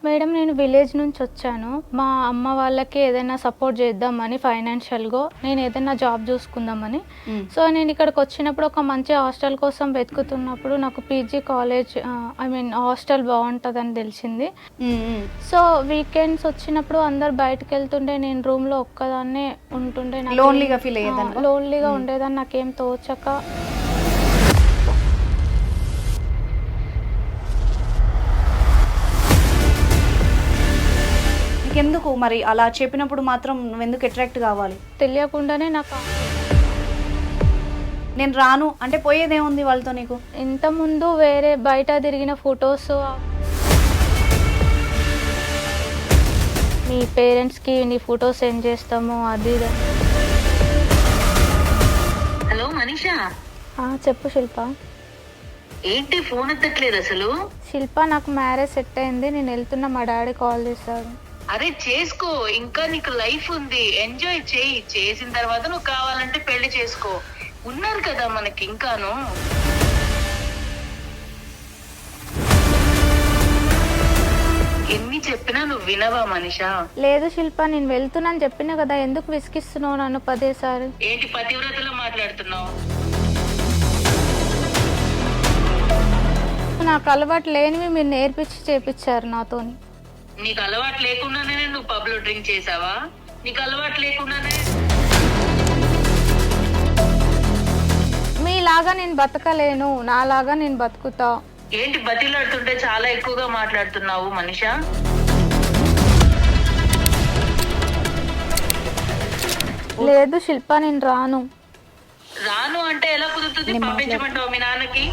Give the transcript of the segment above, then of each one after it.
Madam నేను village నుంచి వచ్చాను. మా అమ్మ వాళ్ళకి ఏదైనా సపోర్ట్ చేద్దామని ఫైనాన్షియల్‌గా నేను ఏదైనా జాబ్ చూసుకుందామని. సో, నేను ఇక్కడికి వచ్చినప్పుడు ఒక మంచి హాస్టల్ కోసం వెతుకుతున్నప్పుడు నాకు PG college I mean hostel బావుంటదని తెలిసింది. హ్మ్. హ్మ్. సో, వీకెండ్స్ వచ్చినప్పుడు అందరూ బయటికెళ్తుంటే నేను రూమ్‌లో ఒక్కదాన్నే ఉంటుండే. లోన్లీగా ఫీల్ అయ్యేదానివా? లోన్లీగా ఉండేదాన్ని. నాకేం తోచక నీకెందుకు మరి అలా చెప్పినప్పుడు మాత్రం నువ్వెందుకు అట్రాక్ట్ కావాలి? తెలియకుండానే నాకు నేను రాను అంటే పోయేదేముంది వాళ్ళతో నీకు? ఇంతకుముందు వేరే బయట తిరిగిన ఫొటోస్ మీ పేరెంట్స్‌కి నీ ఫోటో సెండ్ చేస్తాము అది ఇది. హలో మనీషా, చెప్పు శిల్ప. ఏంటి ఫోన్ ఎత్తట్లేదు అసలు? శిల్ప నాకు మ్యారేజ్ సెట్ అయింది. నేను వెళ్తున్నా, మా డాడీ కాల్ చేశారు. అరే చేసుకో, ఇంకా నీకు లైఫ్ ఉంది, ఎంజాయ్ చేయి. చేసిన తర్వాత నువ్వు కావాలంటే పెళ్లి చేసుకో. ఉన్నారు కదా మనకి ఇంకాను. ఎన్ని చెప్పినా నువ్వు వినవా మనీషా? లేదు శిల్ప, నేను వెళ్తున్నాను చెప్పినా కదా, ఎందుకు విసిగిస్తున్నావు నన్ను పదేసారి? ఏంటి పతివ్రతలో మాట్లాడుతున్నావు? నాకు అలవాటు లేనివి మీరు నేర్పించి చేపించారు నాతోని. నీకు అలవాటు లేకుండానే నువ్వు పబ్ లో డ్రింక్ చేసావా? నీకు అలవాటు లేకుండానే మీలాగా నేను బతకలేను, నాలాగా నేను బతుకుతా. ఏంటి బతిలాడుతుంటే చాలా ఎక్కువగా మాట్లాడుతున్నావు మనీషా? లేదు శిల్ప, నేను రాను. రాను అంటే ఎలా కుదురుతుంది? పంపించమంటావు మీ నాన్నకి?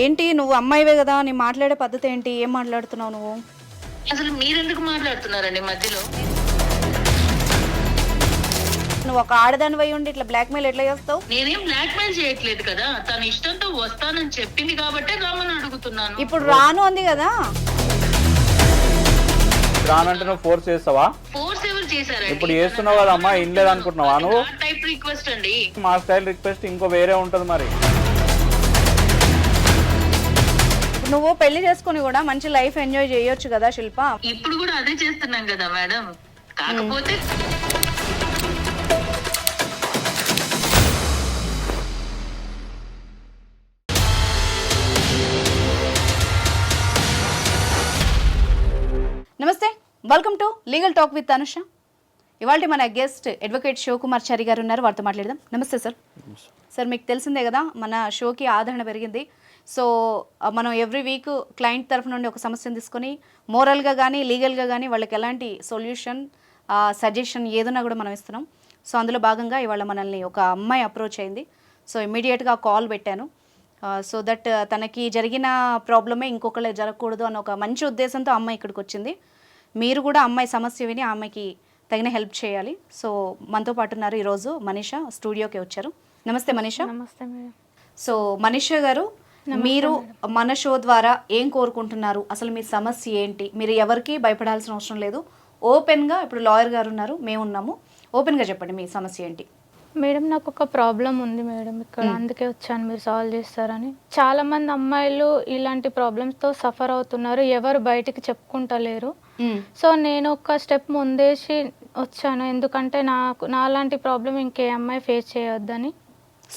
ఏంటి నువ్వు అమ్మాయివే కదా, నీ మాట్లాడే పద్ధతి ఏంటి? ఏం మాట్లాడుతున్నావు నువ్వు? అసలు మీరెందుకు మాట్లాడుతున్నారండి మధ్యలో? నువ్వు ఒక ఆడదానివై ఉండి ఇట్లా బ్లాక్మెయిల్ ఎట్లా చేస్తావు? నేనేం బ్లాక్ మెయిల్ చేయట్లేదు కదా, తన ఇష్టంతో వస్తానని చెప్పింది కాబట్టి రమ్మని అడుగుతున్నాను. ఇప్పుడు రాను అంది కదా. రానంటే నువ్వు ఫోర్స్ చేస్తావా? ఫోర్స్ ఎవరు చేశారండి? ఇప్పుడు చేస్తున్నావు కదా అమ్మా, ఏం లేదనుకుంటున్నావా నువ్వు? టైప్ రిక్వెస్ట్ అండి. మా స్టైల్ రిక్వెస్ట్ ఇంకో వేరే ఉంటది మరి. నువ్వు పెళ్లి చేసుకుని కూడా మంచి లైఫ్ ఎంజాయ్ చేయొచ్చు కదా శిల్ప. ఇప్పుడు కూడా అదే చేస్తున్నాం కదా మేడం. కాకపోతే నమస్తే, welcome to legal talk with Anusha. ఇవాళ మన గెస్ట్ అడ్వకేట్ శివకుమార్ చారి గారు ఉన్నారు, వారితో మాట్లాడదాం. నమస్తే సార్. సార్, మీకు తెలిసిందే కదా మన షోకి ఆదరణ పెరిగింది. సో మనం ఎవ్రీ వీక్ క్లయింట్ తరఫు నుండి ఒక సమస్యను తీసుకొని మోరల్గా కానీ లీగల్గా కానీ వాళ్ళకి ఎలాంటి సొల్యూషన్ సజెషన్ ఏదన్నా కూడా మనం ఇస్తున్నాం. సో అందులో భాగంగా ఇవాళ మనల్ని ఒక అమ్మాయి అప్రోచ్ అయింది. సో ఇమ్మీడియట్గా కాల్ పెట్టాను. సో దట్ తనకి జరిగిన ప్రాబ్లమే ఇంకొకళ్ళే జరగకూడదు అన్న ఒక మంచి ఉద్దేశంతో అమ్మాయి ఇక్కడికి వచ్చింది. మీరు కూడా అమ్మాయి సమస్య విని ఆ అమ్మాయికి తగిన హెల్ప్ చేయాలి. సో మనతో పాటు ఉన్నారు ఈరోజు మనీషా, స్టూడియోకి వచ్చారు. నమస్తే మనీషా. నమస్తే మేడం. సో మనీషా గారు, మీరు మన షో ద్వారా ఏం కోరుకుంటున్నారు? అసలు మీ సమస్య ఏంటి? మీరు ఎవరికి భయపడాల్సిన అవసరం లేదు. ఓపెన్గా, ఇప్పుడు లాయర్ గారు ఉన్నారు, మేము ఉన్నాము, ఓపెన్గా చెప్పండి మీ సమస్య ఏంటి. మేడం నాకు ఒక ప్రాబ్లం ఉంది మేడం ఇక్కడ, అందుకే వచ్చాను, మీరు సాల్వ్ చేస్తారని. చాలా మంది అమ్మాయిలు ఇలాంటి ప్రాబ్లమ్స్తో సఫర్ అవుతున్నారు, ఎవరు బయటికి చెప్పుకుంటలేరు. సో నేను ఒక స్టెప్ ముందేసి వచ్చాను, ఎందుకంటే నాలాంటి ప్రాబ్లం ఇంకే అమ్మాయి ఫేస్ చేయొద్దని.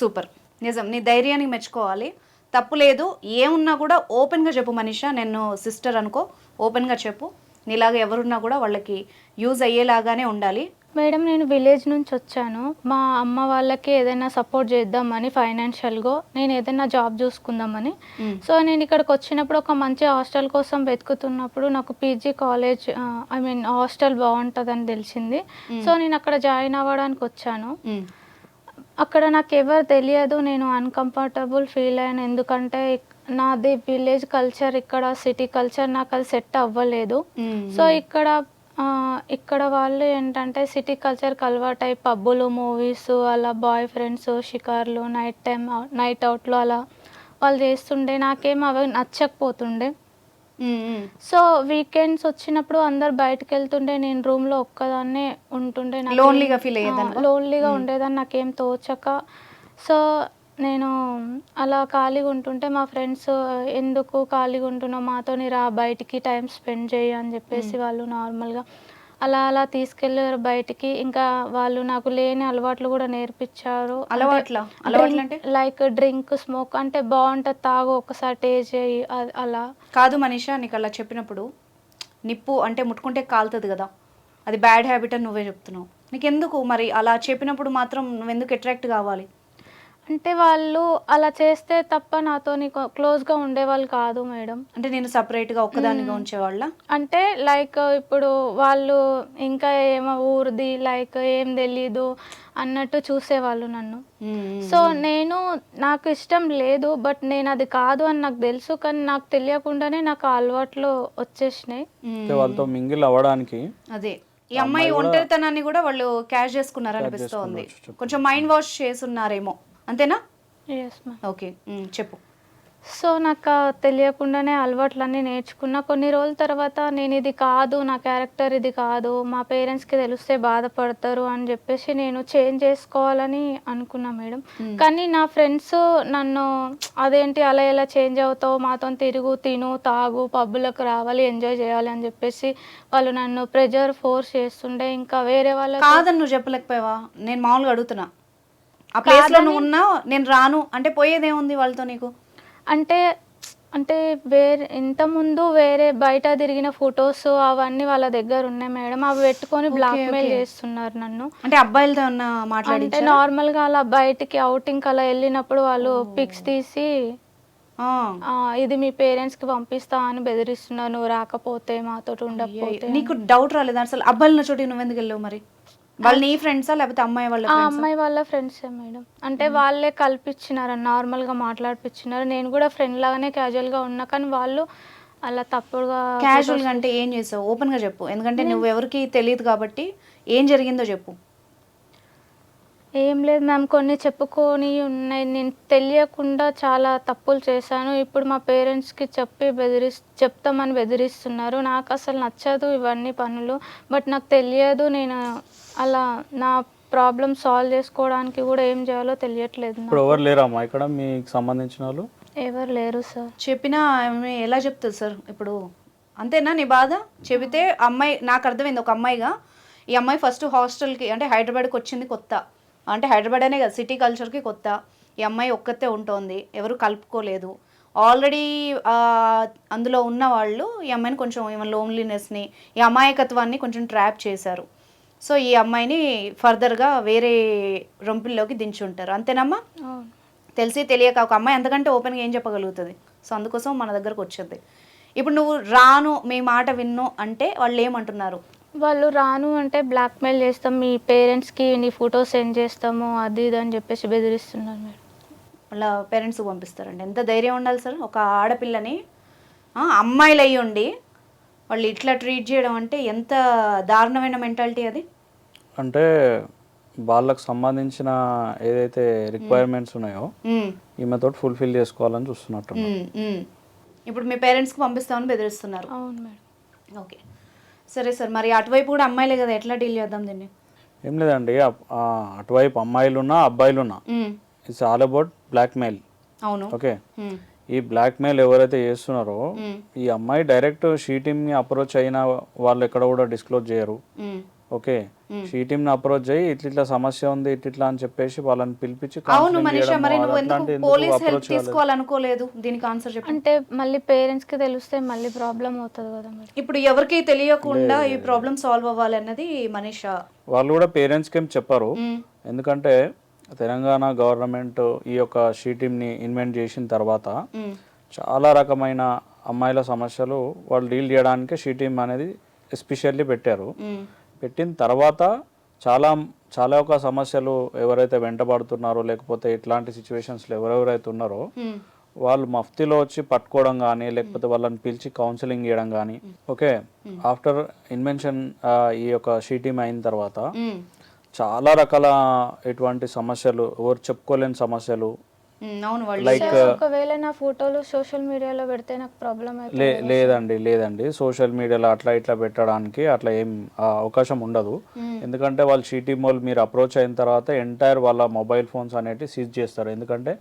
సూపర్, నిజం, నీ ధైర్యానికి మెచ్చుకోవాలి. తప్పు లేదు, ఏమున్నా కూడా ఓపెన్గా చెప్పు మనీషా. నేను సిస్టర్ అనుకో, ఓపెన్గా చెప్పు. నీలాగా ఎవరున్నా కూడా వాళ్ళకి యూజ్ అయ్యేలాగానే ఉండాలి. మేడం నేను విలేజ్ నుంచి వచ్చాను. మా అమ్మ వాళ్ళకి ఏదైనా సపోర్ట్ చేద్దామని ఫైనాన్షియల్గా నేను ఏదైనా జాబ్ చూసుకుందామని. సో నేను ఇక్కడికి వచ్చినప్పుడు ఒక మంచి హాస్టల్ కోసం వెతుకుతున్నప్పుడు నాకు PG college I mean hostel బాగుంటుందని తెలిసింది. సో నేను అక్కడ జాయిన్ అవ్వడానికి వచ్చాను. అక్కడ నాకు ఎవరు తెలియదు, నేను అన్కంఫర్టబుల్ ఫీల్ అయ్యాను. ఎందుకంటే నాది విలేజ్ కల్చర్, ఇక్కడ సిటీ కల్చర్ నాకు అది సెట్ అవ్వలేదు. సో ఇక్కడ వాళ్ళు ఏంటంటే సిటీ కల్చర్కి అలవాటై పబ్బులు, మూవీస్, అలా బాయ్ ఫ్రెండ్స్, షికార్లు, నైట్ అవుట్లు అలా వాళ్ళు చేస్తుండే. నాకేం అవి నచ్చకపోతుండే. సో వీకెండ్స్ వచ్చినప్పుడు అందరు బయటకు వెళ్తుండే, నేను రూమ్లో ఒక్కదాన్నే ఉంటుండే. లోన్లీగా ఫీల్ అయ్యేదాన్ని? లోన్లీగా ఉండేదాన్ని, నాకేం తోచక. సో నేను అలా ఖాళీగా ఉంటుంటే మా ఫ్రెండ్స్ ఎందుకు ఖాళీగా ఉంటున్నావు మాతోని రా బయటికి టైం స్పెండ్ చేయి అని చెప్పేసి వాళ్ళు నార్మల్గా అలా అలా తీసుకెళ్ళారు బయటికి. ఇంకా వాళ్ళు నాకు లేని అలవాట్లు కూడా నేర్పించారు. అలవాట్లు అంటే లైక్ డ్రింక్ స్మోక్ అంటే బాగుంటుంది తాగు ఒకసారి టేస్ట్ చేయి అలా. కాదు మనీషా, నీకు అలా చెప్పినప్పుడు నిప్పు అంటే ముట్టుకుంటే కాలుతుంది కదా, అది బ్యాడ్ హ్యాబిట్ అని నువ్వే చెప్తున్నావు. నీకెందుకు మరి అలా చెప్పినప్పుడు మాత్రం నువ్వెందుకు అట్రాక్ట్ కావాలి? అంటే వాళ్ళు అలా చేస్తే తప్ప నాతోని క్లోజ్గా ఉండేవాళ్ళు కాదు మేడం. అంటే నేను సపరేట్గా ఒక్కదానిగా ఉంచేవాళ్ళ? అంటే లైక్ ఇప్పుడు వాళ్ళు ఇంకా ఏమో ఊరిది లైక్ ఏం తెలీదు అన్నట్టు చూసేవాళ్ళు నన్ను. సో నేను నాకు ఇష్టం లేదు, బట్ నేను అది కాదు అని నాకు తెలుసు, కానీ నాకు తెలియకుండానే నాకు ఆ అలవాట్లు వచ్చేసినాయి. వాళ్ళతో మింగిల్ అవ్వడానికి అదే ఈ అమ్మాయి ఒంటరితనాన్ని కూడా వాళ్ళు క్యాష్ చేసుకున్నారు అనిపిస్తోంది. కొంచెం మైండ్ వాష్ చేసున్నారేమో, అంతేనా? Yes ma'am. ఓకే, చెప్పు. సో నాకు తెలియకుండానే అలవాట్లన్నీ నేర్చుకున్నా. కొన్ని రోజుల తర్వాత నేను ఇది కాదు, నా క్యారెక్టర్ ఇది కాదు, మా పేరెంట్స్కి తెలిస్తే బాధపడతారు అని చెప్పేసి నేను చేంజ్ చేసుకోవాలని అనుకున్నా మేడం. కానీ నా ఫ్రెండ్స్ నన్ను అదేంటి అలా ఎలా చేంజ్ అవుతావు, మాతో తిరుగు, తిను, తాగు, పబ్బులకు రావాలి, ఎంజాయ్ చేయాలి అని చెప్పేసి వాళ్ళు నన్ను ప్రెజర్ ఫోర్స్ చేస్తుండే. ఇంకా వేరే వాళ్ళ కాదని నువ్వు చెప్పలేకపోయావా? నేను మామూలుగా అడుగుతున్నా. ఆ ప్లేస్లో నువ్వు ఉన్నావు, నేను రాను అంటే పోయేదేముంది వాళ్ళతో నీకు? అంటే వేరే ఇంతకుముందు వేరే బయట తిరిగిన ఫొటోస్ అవన్నీ వాళ్ళ దగ్గర ఉన్నాయి మేడం. అవి పెట్టుకొని బ్లాక్మెయిల్ చేస్తున్నారు నన్ను. అంటే అబ్బాయిలతో ఉన్న మాట్లాడి అంటే నార్మల్గా అలా బయటికి అవుటింగ్ అలా వెళ్ళినప్పుడు వాళ్ళు పిక్స్ తీసి ఇది మీ పేరెంట్స్కి పంపిస్తా అని బెదిరిస్తున్నారు, నువ్వు రాకపోతే మాతో ఉండకపోతే. నీకు డౌట్ రాలేదు అసలు అబ్బాయిల చోటి నువ్వెందుకు వెళ్ళావు మరి? వాళ్ళు నీ ఫ్రెండ్సా లేకపోతే అమ్మాయి వాళ్ళ? అమ్మాయి వాళ్ళ ఫ్రెండ్సే మేడం. అంటే వాళ్ళే కల్పించినారు, నార్మల్గా మాట్లాడిపించినారు. నేను కూడా ఫ్రెండ్ లాగానే క్యాజువల్గా ఉన్నా, కానీ వాళ్ళు అలా తప్పుడుగా. క్యాజువల్గా అంటే ఏం చేసావు? ఓపెన్గా చెప్పు, ఎందుకంటే నువ్వు ఎవరికి తెలియదు కాబట్టి. ఏం జరిగిందో చెప్పు. ఏం లేదు మ్యామ్, కొన్ని చెప్పుకొని ఉన్నాయి. నేను తెలియకుండా చాలా తప్పులు చేశాను. ఇప్పుడు మా పేరెంట్స్కి చెప్పి చెప్తామని బెదిరిస్తున్నారు. నాకు అసలు నచ్చదు ఇవన్నీ పనులు, బట్ నాకు తెలియదు. నేను అలా నా ప్రాబ్లం సాల్వ్ చేసుకోవడానికి కూడా ఏం చేయాలో తెలియట్లేదు. ఇప్పుడు ఎవరు లేరమ్మా ఇక్కడ మీకు సంబంధించిన వాళ్ళు? ఎవరు లేరు సార్. చెప్పినా ఎలా చెప్తుంది సార్? ఇప్పుడు అంతేనా నీ బాధ? చెబితే అమ్మాయి, నాకు అర్థమైంది ఒక అమ్మాయిగా, ఈ అమ్మాయి ఫస్ట్ హాస్టల్కి అంటే హైదరాబాద్కి వచ్చింది కొత్త, అంటే హైదరాబాద్ అనే కదా సిటీ కల్చర్కి కొత్త. ఈ అమ్మాయి ఒక్కతే ఉంటుంది, ఎవరు కలుపుకోలేదు. ఆల్రెడీ అందులో ఉన్న వాళ్ళు ఈ అమ్మాయిని కొంచెం ఏమైనా లోన్లీనెస్ని, ఈ అమాయకత్వాన్ని కొంచెం ట్రాప్ చేశారు. సో ఈ అమ్మాయిని ఫర్దర్గా వేరే రొంపిల్లోకి దించుంటారు, అంతేనమ్మా? తెలిసి తెలియక ఒక అమ్మాయి అంతకంటే ఓపెన్గా ఏం చెప్పగలుగుతుంది? సో అందుకోసం మన దగ్గరకు వచ్చింది. ఇప్పుడు నువ్వు రాను, మీ మాట విన్ను అంటే వాళ్ళు ఏమంటున్నారు? వాళ్ళు రాను అంటే బ్లాక్మెయిల్ చేస్తాం, మీ పేరెంట్స్కి నీ ఫోటో సెండ్ చేస్తాము, అది ఇది అని చెప్పేసి బెదిరిస్తున్నారు మేడం. వాళ్ళ పేరెంట్స్కి పంపిస్తారండి. ఎంత ధైర్యం ఉండాలి సార్ ఒక ఆడపిల్లని, అమ్మాయిలు అయ్యి ఉండి వాళ్ళు ఇట్లా ట్రీట్ చేయడం అంటే ఎంత దారుణమైన మెంటాలిటీ అది. అంటే వాళ్ళకు సంబంధించిన ఏదైతే రిక్వైర్మెంట్స్ ఉన్నాయో ఈమెతో ఫుల్ఫిల్ చేసుకోవాలని చూస్తున్నట్టు. ఇప్పుడు మీ పేరెంట్స్కి పంపిస్తామని బెదిరిస్తున్నారు. అవును మేడం. ఓకే సరే సార్, మరి అటువైపు కూడా అమ్మాయిలే కదా, ఎట్లా డీల్ చేద్దాం దీన్ని? ఏం లేదండి, అటువైపు అమ్మాయిలున్నా అబ్బాయిలున్నా ఇట్స్ ఆల్ అబౌట్ బ్లాక్మెయిల్. అవును. ఓకే, ఈ బ్లాక్మెయిల్ ఎవరైతే చేస్తున్నారో ఈ అమ్మాయి డైరెక్ట్ షీ టీమ్ని అప్రోచ్ అయిన వాళ్ళు ఎక్కడ కూడా డిస్క్లోజ్ చేయరు. ఓకే, షీ టీమ్ని అప్రోచ్ అయ్యి ఇట్లా సమస్య ఉంది ఇట్లా అని చెప్పేసి వాళ్ళని పిలిపించి. అవును మనీషా, మరి నువ్వు ఎందుకు పోలీస్ హెల్ప్ తీసుకోవాలనుకోలేదు? దీనికి ఆన్సర్ చెప్పు. అంటే మళ్ళీ పేరెంట్స్కి తెలిస్తే మళ్ళీ ప్రాబ్లం అవుతుంది కదా మేడం. ఇప్పుడు ఎవరికి తెలియకుండా ఈ ప్రాబ్లం సాల్వ్ అవ్వాలి అన్నది మనీషా. వాళ్ళు కూడా పేరెంట్స్కి ఏం చెప్పారు, ఎందుకంటే తెలంగాణ గవర్నమెంట్ ఈ యొక్క షీ టీమ్ని ఇన్వెంట్ చేసిన తర్వాత చాలా రకమైన అమ్మాయిల సమస్యలు వాళ్ళు డీల్ చేయడానికి షీ టీమ్ అనేది ఎస్పెషల్లీ పెట్టారు. పెట్టిన తర్వాత చాలా చాలా ఒక సమస్యలు ఎవరైతే వెంటబడుతున్నారో లేకపోతే ఇట్లాంటి సిచ్యువేషన్స్లో ఎవరెవరైతే ఉన్నారో వాళ్ళు మఫ్తీలో వచ్చి పట్టుకోవడం కానీ లేకపోతే వాళ్ళని పిలిచి కౌన్సిలింగ్ చేయడం కానీ. ఓకే, ఆఫ్టర్ ఇన్వెన్షన్ ఈ యొక్క షీ టీమ్ అయిన తర్వాత చాలా రకాల ఎటువంటి సమస్యలు, ఎవరు చెప్పుకోలేని సమస్యలు అవును వాళ్ళు లైక్ సార్ ఒకవేళ నా ఫోటోలు సోషల్ మీడియాలో పెడితే నాకు ప్రాబ్లం అవుతుంది లేదండి సోషల్ మీడియాలో అట్లా ఇట్లా పెట్టడానికి అట్లా ఏం అవకాశం ఉండదు. ఎందుకంటే వాళ్ళు షీటీమ్ వాళ్ళు మీరు అప్రోచ్ అయిన తర్వాత ఎంటైర్ వాళ్ళ మొబైల్ ఫోన్స్ అనేవి సీజ్ చేస్తారు. ఎందుకంటే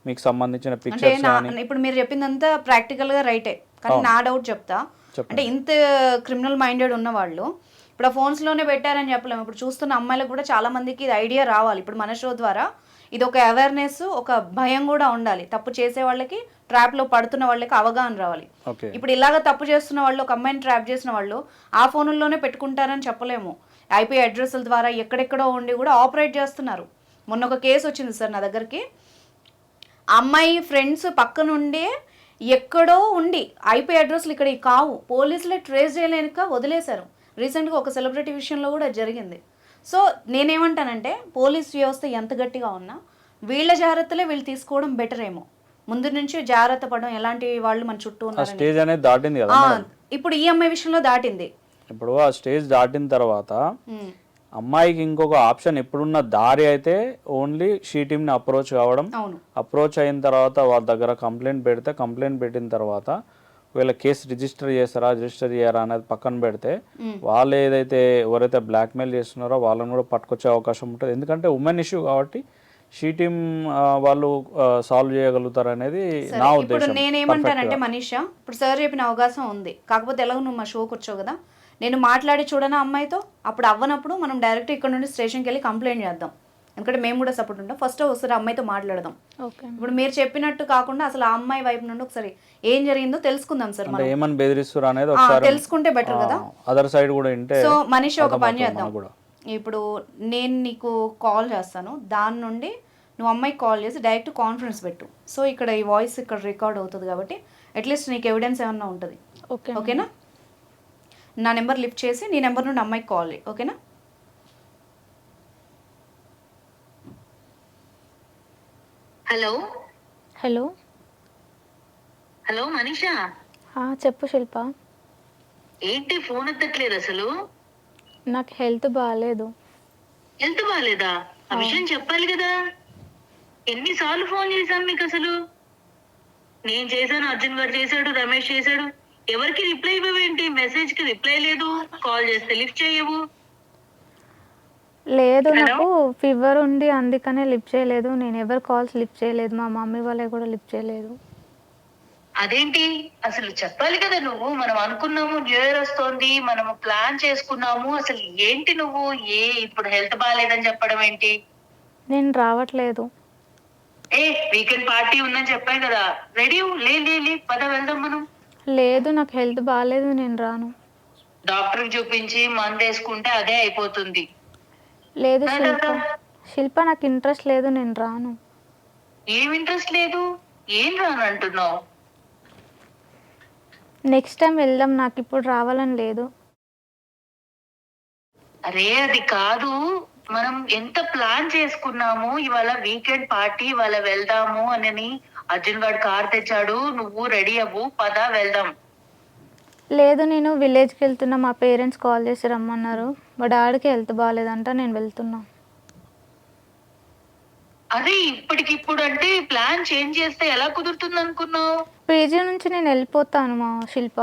మీకు సంబంధించిన అంటే పిక్చర్స్ కానీ ఇప్పుడు మీరు చెప్పిందంతా ప్రాక్టికల్ గా రైటే, కానీ నా డౌట్ చెప్తా. అంటే ఇంత క్రిమినల్ మైండెడ్ ఉన్న వాళ్ళు ఇప్పుడు ఆ ఫోన్స్ లోనే పెట్టారని చెప్పలేము. ఇప్పుడు చూస్తున్న అమ్మాయిలకు కూడా చాలా మందికి ఇది ఐడియా రావాలి. ఇప్పుడు మన షో ద్వారా ఇది ఒక అవేర్నెస్, ఒక భయం కూడా ఉండాలి. తప్పు చేసే వాళ్ళకి, ట్రాప్ లో పడుతున్న వాళ్ళకి అవగాహన రావాలి. ఓకే ఇప్పుడు ఇలాగ తప్పు చేస్తున్న వాళ్ళు, ఒక అమ్మాయిని ట్రాప్ చేసిన వాళ్ళు ఆ ఫోన్లోనే పెట్టుకుంటారని చెప్పలేము. ఐపీ అడ్రస్ల ద్వారా ఎక్కడెక్కడో ఉండి కూడా ఆపరేట్ చేస్తున్నారు. మొన్న ఒక కేసు వచ్చింది సార్ నా దగ్గరికి. అమ్మాయి ఫ్రెండ్స్ పక్క నుండే ఎక్కడో ఉండి ఐపీ అడ్రస్లు ఇక్కడ కావు, పోలీసులే ట్రేస్ చేయలేక వదిలేశారు. రీసెంట్గా ఒక సెలబ్రిటీ విషయంలో కూడా జరిగింది. సో నేనేమంటానంటే పోలీస్ వ్యవస్థ ఎంత గట్టిగా ఉన్నా వీళ్ళ జాగ్రత్తలే వీళ్ళు తీసుకోవడం బెటర్ ఏమో. ముందు నుంచి జాగ్రత్త పడడం, ఎలాంటి వాళ్ళు మన చుట్టూ ఉన్నారు స్టేజ్ అనేది దాటింది కదా. ఇప్పుడు ఈ అమ్మాయి విషయంలో దాటింది. ఇప్పుడు ఆ స్టేజ్ దాటిన తర్వాత అమ్మాయికి ఇంకొక ఆప్షన్ ఎప్పుడున్న దారి అయితే ఓన్లీ షీటీమ్ని అప్రోచ్ కావడం. అప్రోచ్ అయిన తర్వాత వాళ్ళ దగ్గర కంప్లైంట్ పెడితే, కంప్లైంట్ పెట్టిన తర్వాత వీళ్ళ కేసు రిజిస్టర్ చేయరా అనేది పక్కన పెడితే వాళ్ళు ఏదైతే ఎవరైతే బ్లాక్మెయిల్ చేస్తున్నారో వాళ్ళని కూడా పట్టుకొచ్చే అవకాశం ఉంటుంది. ఎందుకంటే ఉమెన్ ఇష్యూ కాబట్టి షీటీమ్ వాళ్ళు సాల్వ్ చేయగలుగుతారు అనేది నా ఇప్పుడు ఉద్దేశం. నేనేమంటానంటే మనీషా, ఇప్పుడు సార్ చెప్పిన అవకాశం ఉంది, కాకపోతే ఎలాగో నువ్వు మా షోకి వచ్చావు కదా, నేను మాట్లాడి చూడనా అమ్మాయితో. అప్పుడు అవ్వనప్పుడు మనం డైరెక్ట్ ఇక్కడ నుండి స్టేషన్కి వెళ్ళి కంప్లైంట్ చేద్దాం. ఎందుకంటే మేము కూడా సపోర్ట్ ఉంటాం. ఫస్ట్ ఒకసారి అమ్మాయితో మాట్లాడదాం. ఇప్పుడు మీరు చెప్పినట్టు కాకుండా అసలు ఆ అమ్మాయి వైపు నుండి ఒకసారి ఏం జరిగిందో తెలుసుకుందాం సార్. మనం ఏమని బెదిరిస్తారు అనేది ఒకసారి తెలుసుకుంటే బెటర్ కదా. అదర్ సైడ్ కూడా ఉంటే. సో మనీషా ఒక పని చేద్దాం. ఇప్పుడు నేను నీకు కాల్ చేస్తాను, దాని నుండి నువ్వు అమ్మాయికి కాల్ చేసి డైరెక్ట్ కాన్ఫరెన్స్ పెట్టు. సో ఇక్కడ ఈ వాయిస్ ఇక్కడ రికార్డ్ అవుతుంది కాబట్టి అట్లీస్ట్ నీకు ఎవిడెన్స్ ఏమన్నా ఉంటుంది. ఓకేనా? నా నెంబర్ లిఫ్ట్ చేసి నీ నెంబర్ నుండి అమ్మాయికి కాల్ చేయి. ఓకేనా? హలో హలో హలో మనీషా, చెప్పు శిల్ప. ఏంటి ఫోన్ ఎత్తట్లేదు అసలు? నాకు హెల్త్ బాగాలేదు. హెల్త్ బాగాలేదా? ఆ విషయం చెప్పాలి కదా. ఎన్నిసార్లు ఫోన్ చేశాను మీకు అసలు? నేను చేశాను, అర్జున్ గారు చేశాడు, రమేష్ చేశాడు. ఎవరికి రిప్లై ఇవ్వవేంటి? మెసేజ్ కి రిప్లై లేదు, కాల్ చేస్తే లిఫ్ట్ చేయవు. లేదు, నాకు ఫీవర్ ఉండి అందుకనే లిఫ్ట్ చేయలేదు. నేను ఎవరు కాల్స్ లిఫ్ట్ చేయలేదు, మా మమ్మీ వాళ్ళే కూడా లిఫ్ట్ చేయలేదు. అదేంటి అసలు చెప్పాలి కదా నువ్వు. మనం అనుకున్నాము న్యూ ఇయర్ వస్తోంది, మనము ప్లాన్ చేసుకున్నాము. అసలు ఏంటి నువ్వు ఇప్పుడు హెల్త్ బాగాలేదని చెప్పడం ఏంటి? నేను రావట్లేదు. వీకెండ్ పార్టీ ఉందని చెప్పాను కదా. రెడీ లే పద వెళ్దాం మనం. లేదు, నాకు హెల్త్ బాగాలేదు, నేను రాను. డాక్టర్ చూపించి మందు వేసుకుంటే అదే అయిపోతుంది. లేదు శిల్ప, నాకు ఇంట్రెస్ట్ లేదు, నేను రాను. ఏం ఇంట్రెస్ట్ లేదు? ఏం రాను అంటున్నావు? నెక్స్ట్ టైం వెళ్దాం, నాకు ఇప్పుడు రావాలని లేదు. అరే అది కాదు, మనం ఎంత ప్లాన్ చేసుకున్నాము. ఇవాళ వీకెండ్ పార్టీ, ఇవాళ వెళ్దాము అని అర్జున్ గారు కార్ తెచ్చాడు. నువ్వు రెడీ అవ్వు, పద వెళ్దాం. లేదు, నేను విలేజ్కి వెళ్తున్నా. మా పేరెంట్స్ కాల్ చేసి రమ్మన్నారు. మా డాడీకి హెల్త్ బాగాలేదంట, నేను వెళ్తున్నా. అదే ఇప్పటికిప్పుడు అంటే ప్లాన్ చేంజ్ చేస్తే ఎలా కుదురుతుంది అనుకున్నావు? పీజీ నుంచి నేను వెళ్ళిపోతాను మా శిల్ప.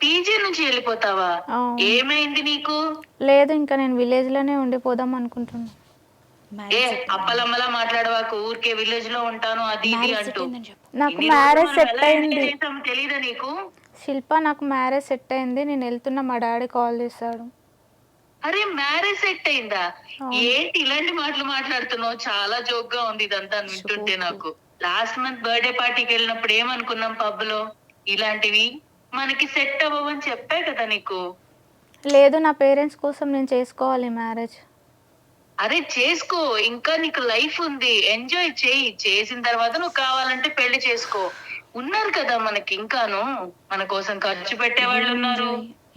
పీజీ నుంచి వెళ్ళిపోతావా? ఏమైంది నీకు? లేదు, ఇంకా నేను విలేజ్ లోనే ఉండిపోదాం అనుకుంటున్నా. అప్పలమ్మలా మాట్లాడవాకు. ఊరికే విలేజ్ లో ఉంటాను అది ఇది అంటూ. నాకు మ్యారేజ్ సెట్ అయింది. తెలీదా నీకు? శిల్ప, నాకు మ్యారేజ్ సెట్ అయింది, నేను వెళ్తున్నా. మా డాడీ కాల్ చేశాడు. అరే మ్యారేజ్ సెట్ అయిందా? ఏంటి ఇలాంటి మాటలు మాట్లాడుతున్నావు? చాలా జోక్ గా ఉంది ఇదంతా వింటుంటే నాకు. లాస్ట్ మంత్ బర్త్డే పార్టీకి వెళ్ళినప్పుడు ఏమనుకున్నాం పబ్ లో, ఇలాంటివి మనకి సెట్ అవ్వవని చెప్పా కదా నీకు. లేదు, నా పేరెంట్స్ కోసం నేను చేసుకోవాలి మ్యారేజ్. అరే చేసుకో, ఇంకా నీకు లైఫ్ ఉంది, ఎంజాయ్ చేయి. చేసిన తర్వాత నువ్వు కావాలంటే పెళ్లి చేసుకో. ఉన్నారు కదా మనకి ఇంకాను, మన కోసం ఖర్చు పెట్టే వాళ్ళు ఉన్నారు,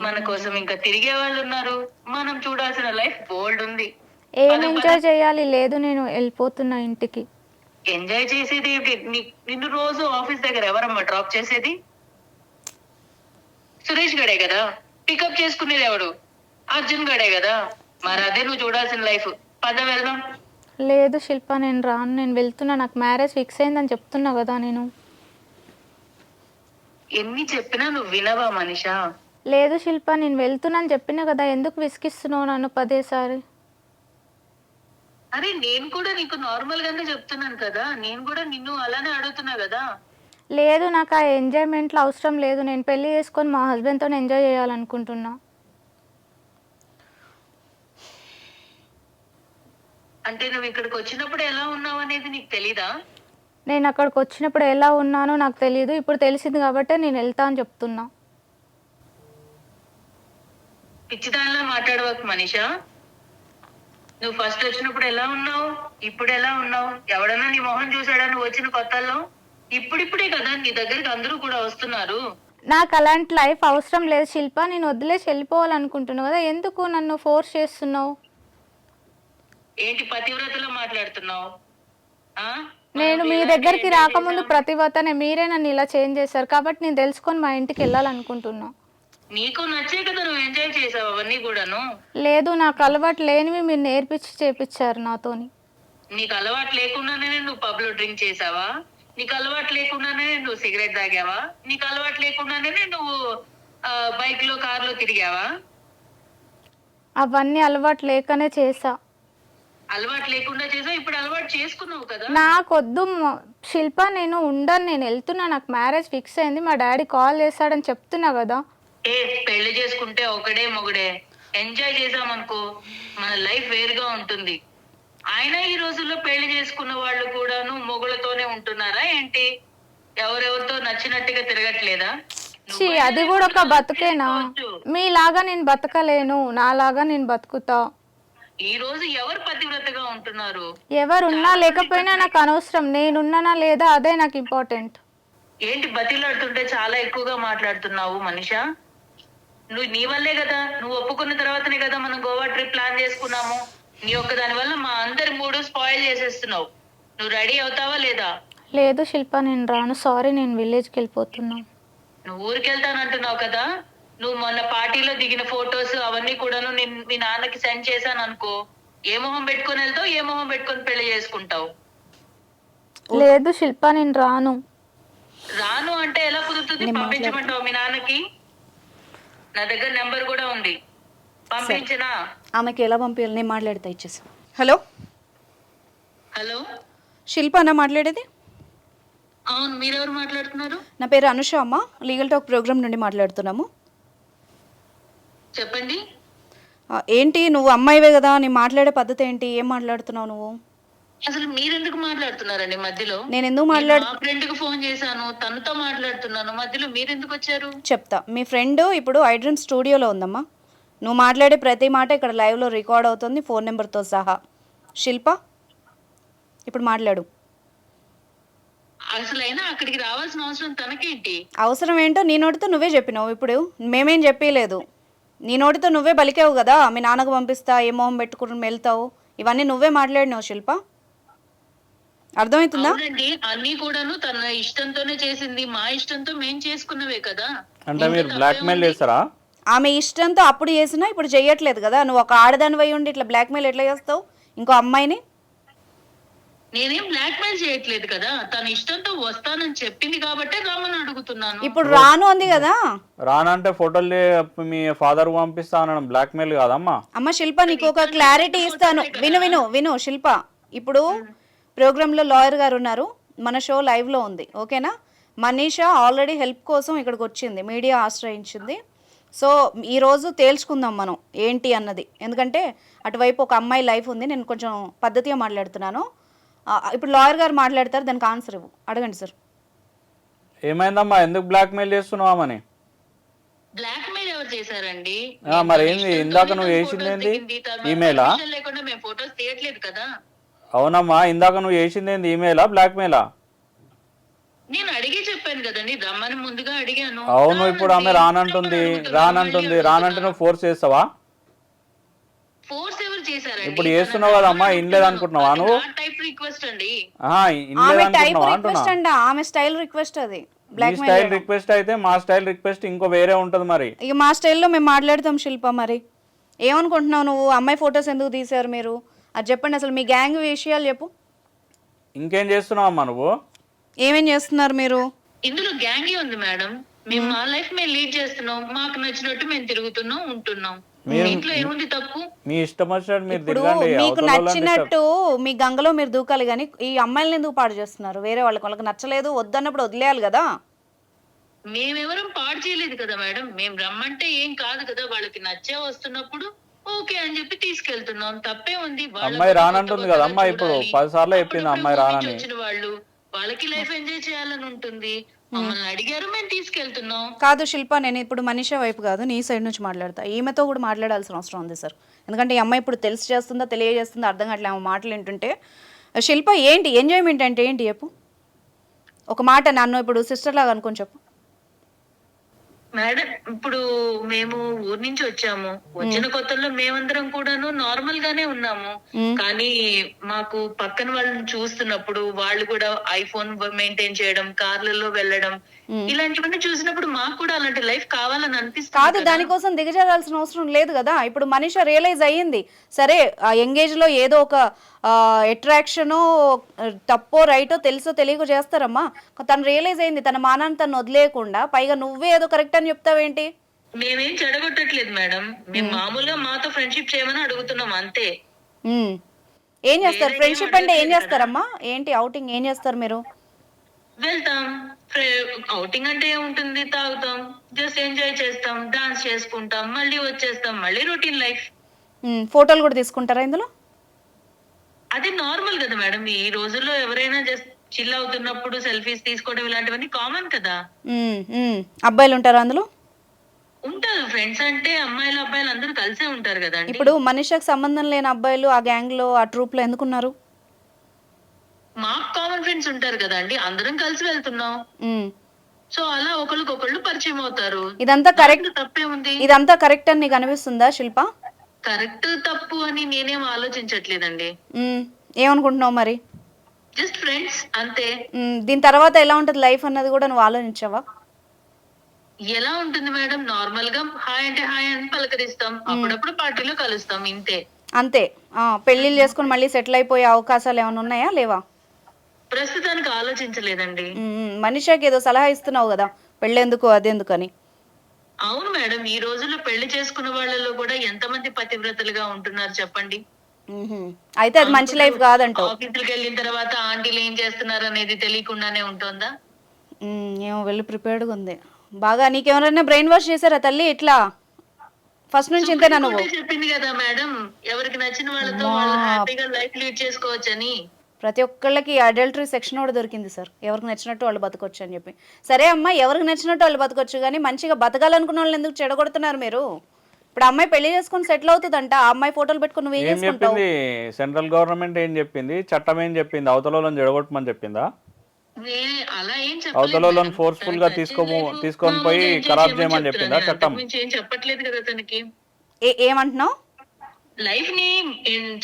మన కోసం ఇంకా తిరిగే వాళ్ళు ఉన్నారు. మనం చూడాల్సిన లైఫ్ బోల్డ్ ఉంది. ఏం ఎంజాయ్ చేయాలి? లేదు, నేను వెళ్ళిపోతున్నా ఇంటికి. ఎంజాయ్ చేసేది నిన్ను రోజు ఆఫీస్ దగ్గర ఎవరమ్మా డ్రాప్ చేసేది? సురేష్ గడే కదా. పికప్ చేసుకునేది ఎవడు? అర్జున్ గడే కదా. మరి అదే నువ్వు చూడాల్సిన లైఫ్. పద వెళ్దాం. లేదు శిల్ప, నేను రాను, నేను వెళ్తున్నా, నాకు మ్యారేజ్ ఫిక్స్ అయిందని చెప్తున్నా కదా నేను. ఎన్ని చెప్పినా నువ్వు వినవా మనిషా? లేదు శిల్ప, నేను వెళ్తున్నాను చెప్పినా కదా, ఎందుకు విసిగిస్తున్నావు నన్ను పదేసారి? అరే నేను కూడా నీకు నార్మల్ గానే చెప్తున్నాను కదా, నేను కూడా నిన్ను అలానే అడుగుతున్నా కదా. లేదు, నాకు ఆ ఎంజాయ్మెంట్లో అవసరం లేదు, నేను పెళ్లి చేసుకొని మా హస్బెండ్తో ఎంజాయ్ చేయాలనుకుంటున్నా. అంటే నువ్వు ఇక్కడికి వచ్చినప్పుడు ఎలా ఉన్నావు అనేది నీకు తెలీదా? నేను అక్కడికి వచ్చినప్పుడు ఎలా ఉన్నానో నాకు తెలియదు, ఇప్పుడు తెలిసింది కాబట్టి నేను వెళ్తా అని చెప్తున్నా. పిచ్చిదానిలా మాట్లాడవకు మనిషా. నువ్వు ఫస్ట్ వచ్చినప్పుడు ఎలా ఉన్నావు, ఇప్పుడు ఎలా ఉన్నావు? ఎవడన్నా నీ మొహం చూసాడా నువ్వు వచ్చిన కొత్తల్లో? ఇప్పుడిప్పుడే కదా నీ దగ్గరికి అందరూ కూడా వస్తున్నారు. నాకు అలాంటి లైఫ్ అవసరం లేదు శిల్ప, నేను వదిలేసి వెళ్ళిపోవాలనుకుంటున్నావు కదా, ఎందుకు నన్ను ఫోర్స్ చేస్తున్నావు? ఏంటి పతివ్రతలో మాట్లాడుతున్నావు? నేను మీ దగ్గరికి రాకముందు ప్రతివతనే, మీరే నన్ను ఇలా చేంజ్ చేశారు కాబట్టి నేను తెలుసుకొని మా ఇంటికి వెళ్ళాలనుకుంటున్నా. నీకు నచ్చే కదా నువ్వు ఎంజాయ్ చేసావు అవన్నీ కూడాను. లేదు, నాకు అలవాటు లేనివి మీరు నేర్పించి చేపించారు నాతోని. నీకు అలవాటు లేకుండానే నువ్వు పబ్ లో డ్రింక్ చేసావా? నీకు అలవాటు లేకుండానే నువ్వు సిగరెట్ తాగావా? నీకు అలవాటు లేకుండానే నువ్వు బైక్ లో కార్ లో తిరిగావా? అవన్నీ అలవాటు లేకనే చేసా. అలవాటు లేకుండా చేసావు, ఇప్పుడు అలవాటు చేసుకున్నావు కదా. నాకొద్దు శిల్ప, నేను ఉండను, నేను వెళ్తున్నా, నాకు మ్యారేజ్ ఫిక్స్ అయింది, మా డాడీ కాల్ చేశాడని చెప్తున్నా కదా. పెళ్లి చేసుకుంటే ఒకడే మొగుడే, ఎంజాయ్ చేసామనుకో మన లైఫ్ వేరుగా ఉంటుంది. ఆయన ఈ రోజుల్లో పెళ్లి చేసుకున్న వాళ్ళు కూడాను మొగులతోనే ఉంటున్నారా ఏంటి? ఎవరెవరితో నచ్చినట్టుగా తిరగట్లేదా? అది కూడా ఒక బతుకేనా? మీలాగా నేను బతకలేను, నాలాగా నేను బతుకుతా. ఈ రోజు ఎవరు పతివ్రతగా ఉంటున్నారు? ఎవరున్నా లేకపోయినా నాకు అనవసరం, నేనున్నానా లేదా అదే నాకు ఇంపార్టెంట్. ఏంటి బతిలాడుతుంటే చాలా ఎక్కువగా మాట్లాడుతున్నావు మనిషా? నువ్వు నీ వల్లే కదా, నువ్వు ఒప్పుకున్న తర్వాతనే కదా మనం గోవా ట్రిప్ ప్లాన్ చేసుకున్నాము. నీ ఒక్క దాని వల్ల మా అందరి మూడు స్పాయిల్ చేసేస్తున్నావు. నువ్వు రెడీ అవుతావా లేదా? లేదు శిల్ప, నేను రాను, సారీ, నేను విలేజ్కి వెళ్ళిపోతున్నా. నువ్వు ఊరికి వెళ్తానంటున్నావు కదా, నువ్వు మొన్న పార్టీలో దిగిన ఫొటోస్ అవన్నీ కూడాను మీ నాన్నకి సెండ్ చేశాను అనుకో, ఏ మొహం పెట్టుకొని వెళ్తావు, ఏ మొహం పెట్టుకొని పెళ్లి చేసుకుంటావు? లేదు శిల్ప, నేను రాను. రాను అంటే ఎలా కుదురుతుంది? పంపించమంటావు మీ నాన్నకి? నా దగ్గర నెంబర్ కూడా ఉంది, పంపించినా. ఆమెకి ఎలా పంపించాలి? నేను మాట్లాడితే ఇచ్చేసా. హలో హలో, శిల్ప అన్న మాట్లాడేది? అవును, మీరెవరు మాట్లాడుతున్నారు? నా పేరు అనుష అమ్మ, లీగల్ టాక్ ప్రోగ్రామ్ నుండి మాట్లాడుతున్నాము. చెప్పండి. ఏంటి నువ్వు అమ్మాయివే కదా, నీ మాట్లాడే పద్ధతి ఏంటి, ఏం మాట్లాడుతున్నావు నువ్వు? అసలు మీరెందుకు మాట్లాడుతున్నారండి మధ్యలో? నేను ఎందుకు మా ఫ్రెండ్ కి ఫోన్ చేశాను, తనతో మాట్లాడుతున్నాను, మధ్యలో మీరెందుకు వచ్చారు? చెప్తా. మీ ఫ్రెండ్ ఇప్పుడు ఐడ్రీమ్ స్టూడియోలో ఉందమ్మా. నువ్వు మాట్లాడే ప్రతి మాట ఇక్కడ లైవ్లో రికార్డ్ అవుతుంది, ఫోన్ నెంబర్తో సహా. శిల్ప, ఇప్పుడు మాట్లాడు. అసలు అయినా అక్కడికి రావాల్సిన అవసరం తనకేంటి? అవసరం ఏంటో నీ నోటితో నువ్వే చెప్పినావు, ఇప్పుడు మేమేం చెప్పలేదు. నీ నోటితో నువ్వే బలికావు కదా, మీ నాన్నకు పంపిస్తా, ఏ మొహం పెట్టుకుని వెళ్తావు, ఇవన్నీ నువ్వే మాట్లాడినావు శిల్ప. అర్థమవుతుందా? అన్ని కూడాను తన ఇష్టంతోనే చేసింది, మా ఇష్టంతో మేము చేసుకున్నవే కదా. అంటే మీరు బ్లాక్మెయిల్ చేస్తారా? ఆమె ఇష్టంతో అప్పుడు చేసినా ఇప్పుడు చెయ్యట్లేదు కదా. నువ్వు ఒక ఆడదానివై ఉండి ఇట్లా బ్లాక్మెయిల్ ఎట్లా చేస్తావు ఇంకో అమ్మాయిని? నేనేం బ్లాక్మెయిల్ చేయట్లేదు కదా, తన ఇష్టంతో వస్తానని చెప్పింది కాబట్టి రమ్మని అడుగుతున్నాను. ఇప్పుడు రాను అంది కదా. రానంటే ఫోటోలు మీ ఫాదర్ పంపిస్తా అనడం బ్లాక్మెయిల్ కాదమ్మా. అమ్మ శిల్ప, నీకు ఒక క్లారిటీ ఇస్తాను, విను విను విను శిల్ప. ఇప్పుడు ప్రోగ్రాంలో లాయర్ గారు ఉన్నారు, మన షో లైవ్లో ఉంది, ఓకేనా? మనీషా ఆల్రెడీ హెల్ప్ కోసం ఇక్కడికి వచ్చింది, మీడియా ఆశ్రయించింది. సో ఈరోజు తేల్చుకుందాం మనం ఏంటి అన్నది, ఎందుకంటే అటువైపు ఒక అమ్మాయి లైఫ్ ఉంది. నేను కొంచెం పద్ధతిగా మాట్లాడుతున్నాను. ఇప్పుడు లాయర్ గారు మాట్లాడతారు, దానికి ఆన్సర్ ఇవ్వు. అడగండి సార్. ఏమైందమ్మా, ఎందుకు బ్లాక్మెయిల్ చేస్తున్నావని? బ్లాక్మెయిల్ ఎవరు చేశారండి? మరి ఏంది ఇందాక నువ్వు వేసింది ఏంది, ఈమెయిలా? లేకుండా మేము ఫోటోస్ తీయట్లేదు కదా. అవునమ్మా, ఇందాక నువ్వు వేసింది ఏంది, ఈమెయిలా బ్లాక్మెయిలా? నేను అడిగి చెప్పాను కదండి, రమ్మని ముందుగా అడిగాను. అవును, ఇప్పుడు ఆమె రానంటుంది, రానంటే నువ్వు ఫోర్స్ చేస్తావా? ఫోర్స్ ఎవరు చేశారండి? ఇప్పుడు చేస్తున్నావు కదమ్మా, ఇన్లేదు అనుకుంటున్నావా నువ్వు? టైప్ రిక్వెస్ట్ అండి. ఆమె స్టైల్ రిక్వెస్ట్ అది. స్టైల్ రిక్వెస్ట్ అయితే మా స్టైల్ రిక్వెస్ట్ ఇంకో వేరే ఉంటది. మరి ఇక మా స్టైల్లో మేము మాట్లాడతాం శిల్ప. మరి ఏమనుకుంటున్నావు నువ్వు? అమ్మాయి ఫొటోస్ ఎందుకు తీశారు మీరు? అది చెప్పండి, అసలు మీ గ్యాంగ్ విషయాలు చెప్పు. ఇంకేం చేస్తున్నావు అమ్మా నువ్వు? ఏమేం చేస్తున్నారు మీరు? ఇందులో గ్యాంగే ఉంది మేడం. మేము మా లైఫ్ మేము లీడ్ చేస్తున్నాం, మాకు నచ్చినట్టు మేము తిరుగుతున్నాం, ఉంటున్నాం. ఇంట్లో ఏముంది తప్పు? మీ ఇష్టం వచ్చినట్టు మీరు ఇప్పుడు తిరగండి. మీకు అవతల వాళ్ళని నచ్చినట్టు మీ గంగలో మీరు దూకాలి, కానీ ఈ అమ్మాయిలను ఎందుకు పాడు చేస్తున్నారు? వేరే వాళ్ళకి నచ్చలేదు వద్దన్నప్పుడు వదిలేయాలి కదా. మేమెవరం పాడు చేయలేదు కదా మేడం. మేము రమ్మంటే ఏం కాదు కదా, వాళ్ళకి నచ్చే వస్తున్నప్పుడు ఓకే అని చెప్పి తీసుకెళ్తున్నాం. తప్పే ఉంది? అమ్మాయి రానంటుంది కదా అమ్మాయి, ఇప్పుడు 10 సార్లు చెప్పింది అమ్మాయి రానని. వచ్చిన వాళ్ళు వాళ్ళకి లైఫ్ ఎంజాయ్ చేయాలని ఉంటుంది. మమ్మల్ని అడిగారు, మేము తీసుకెళ్తున్నాం. కాదు శిల్ప, నేను ఇప్పుడు మనిషి వైపు కాదు, నీ సైడ్ నుంచి మాట్లాడతా. ఈమెతో కూడా మాట్లాడాల్సిన అవసరం ఉంది సార్. ఎందుకంటే ఈ అమ్మాయి ఇప్పుడు తెలిసి చేస్తుందా తెలియజేస్తుందా అర్థం కావట్లే ఆమె మాటలు వింటుంటే. శిల్ప, ఏంటి ఎంజాయ్మెంట్ అంటే ఏంటి చెప్పు? ఒక మాట నన్ను ఇప్పుడు సిస్టర్ లాగా అనుకొని చెప్పు. మేడం, ఇప్పుడు మేము ఊరు నుంచి వచ్చాము. వచ్చిన కొత్తలో మేమందరం కూడాను నార్మల్ గానే ఉన్నాము. కానీ మాకు పక్కన వాళ్ళని చూస్తున్నప్పుడు వాళ్ళు కూడా ఐఫోన్ మెయింటైన్ చేయడం, కార్లలో వెళ్ళడం, ఇలాంటివన్నీ చూసినప్పుడు మాకు కూడా అలాంటి లైఫ్ కావాలని అనిపిస్తుంది. కాదు, దానికోసం దిగజారాల్సిన అవసరం లేదు కదా. ఇప్పుడు మనిషి రియలైజ్ అయ్యింది, సరే ఆ యంగేజ్ లో ఏదో ఒక అట్రాక్షనో తప్పో రైటో తెలుసో తెలియకో చేస్తారమ్మా. తను రియలైజ్ అయింది, తన మానాన్ని తను వదిలేయకుండా పైగా నువ్వే ఏదో కరెక్ట్ అని చెప్తావేంటి? మేమేం చెడగొట్టట్లేదు మేడం. మేము మామూలుగా మాతో ఫ్రెండ్షిప్ చేయమని అడుగుతున్నాం అంతే. ఏం చేస్తారు ఫ్రెండ్షిప్ అంటే? ఏం చేస్తారమ్మా? ఏంటి అవుటింగ్ ఏం చేస్తారు మీరు? వెళ్తాం. అవుటింగ్ అంటే ఏముంటుంది? తాగుతాం, జస్ట్ ఎంజాయ్ చేస్తాం, డాన్స్ చేసుకుంటాం, మళ్ళీ వచ్చేస్తాం, మళ్ళీ రొటీన్ లైఫ్. ఫోటోలు కూడా తీసుకుంటారా ఇందులో? అది నార్మల్ కదా మేడం. ఈ రోజుల్లో ఎవరైనా జస్ట్ చిల్ అవుతున్నప్పుడు సెల్ఫీస్ తీసుకోవడం ఇలాంటివన్నీ కామన్ కదా. అబ్బాయిలు ఉంటారా అందులో? ఉంటారు. ఫ్రెండ్స్ అంటే అమ్మాయిలు అబ్బాయిలు అందరూ కలిసే ఉంటారు కదా. ఇప్పుడు మనిషికి సంబంధం లేని అబ్బాయిలు ఆ గ్యాంగ్ లో ఆ ట్రూప్ లో ఎందుకున్నారు? మాకు కామన్ ఫ్రెండ్స్ ఉంటారు కదా అండి, అందరం కలిసి వెళ్తున్నాం. సో అలా ఒకళ్ళకొకళ్ళు పరిచయం అవుతారు. ఇదంతా కరెక్ట్? తప్పే ఉంది? ఇదంతా కరెక్ట్ అని నీకు అనిపిస్తుందా శిల్ప? కరెక్ట్ తప్పు అని నేనేం ఆలోచించట్లేదండి. ఏమనుకుంటున్నావు మరి? జస్ట్ ఫ్రెండ్స్ అంతే. దీని తర్వాత ఎలా ఉంటది లైఫ్ అన్నది కూడా నువ్వు ఆలోచించావా? ఎలా ఉంటుంది మేడం? నార్మల్ గా హాయ్ అంటే హాయ్ అని పలకరిస్తాం, అప్పుడప్పుడు పార్టీలో కలుస్తాం, ఇంతే. అంతే. పెళ్లిళ్ళు చేసుకుని మళ్ళీ సెటిల్ అయిపోయే అవకాశాలు ఏమైనా ఉన్నాయా లేవా? ప్రస్తుతానికి ఆలోచించలేదండి. మనిషికి ఏదో సలహా ఇస్తున్నావు కదా, పెళ్ళెందుకు అదెందుకని. అవును మేడం, ఈ రోజుల్లో పెళ్లి చేసుకున్న వాళ్ళలో కూడా ఎంతమంది పతివ్రతలుగా ఉంటున్నారు చెప్పండి. అయితే అది మంచి లైఫ్ కాదంటావు. ఆఫీసులకు వెళ్ళిన తర్వాత ఆంటీలు ఏం చేస్తున్నారు అనేది తెలియకుండానే ఉంటుందా? ఏమో వెళ్ళి ప్రిపేర్డ్గా ఉంది బాగా. నీకెవరైనా బ్రెయిన్ వాష్ చేశారా తల్లి? ఇట్లా ఫస్ట్ నుంచి ఇంతేనా నువ్వు? చెప్పింది కదా మేడం, ఎవరికి నచ్చిన వాళ్ళతో వాళ్ళు హ్యాపీగా లైఫ్ లీడ్ చేసుకోవచ్చని. ప్రతి ఒక్కళ్ళకి అడల్టరీ సెక్షన్ కూడా దొరికింది సార్, ఎవరికి నచ్చినట్టు వాళ్ళు బతకొచ్చు అని చెప్పి. సరే అమ్మా, ఎవరికి నచ్చినట్టు వాళ్ళు బతకొచ్చు, కానీ మంచిగా బతకాలనుకున్న వాళ్ళని ఎందుకు చెడగొడుతున్నారు మీరు? ఇప్పుడు అమ్మాయి పెళ్లి చేసుకుని సెటిల్ అవుతుందంట, ఆ అమ్మాయి ఫోటోలు పెట్టుకుని నువ్వు ఏం చెప్పింది? సెంట్రల్ గవర్నమెంట్ ఏం చెప్పింది? చట్టం ఏం చెప్పింది? అవతల వాళ్ళని జడగొట్టమని చెప్పిందా? అలా ఏం అవతల వాళ్ళని ఫోర్స్ఫుల్ గా తీసుకొని పోయి ఖరాబ్ చేయమని చెప్పిందా చట్టం? ఏం చెప్పట్లేదు కదా తనకి. ఏమంటున్నావు? లైఫ్ ని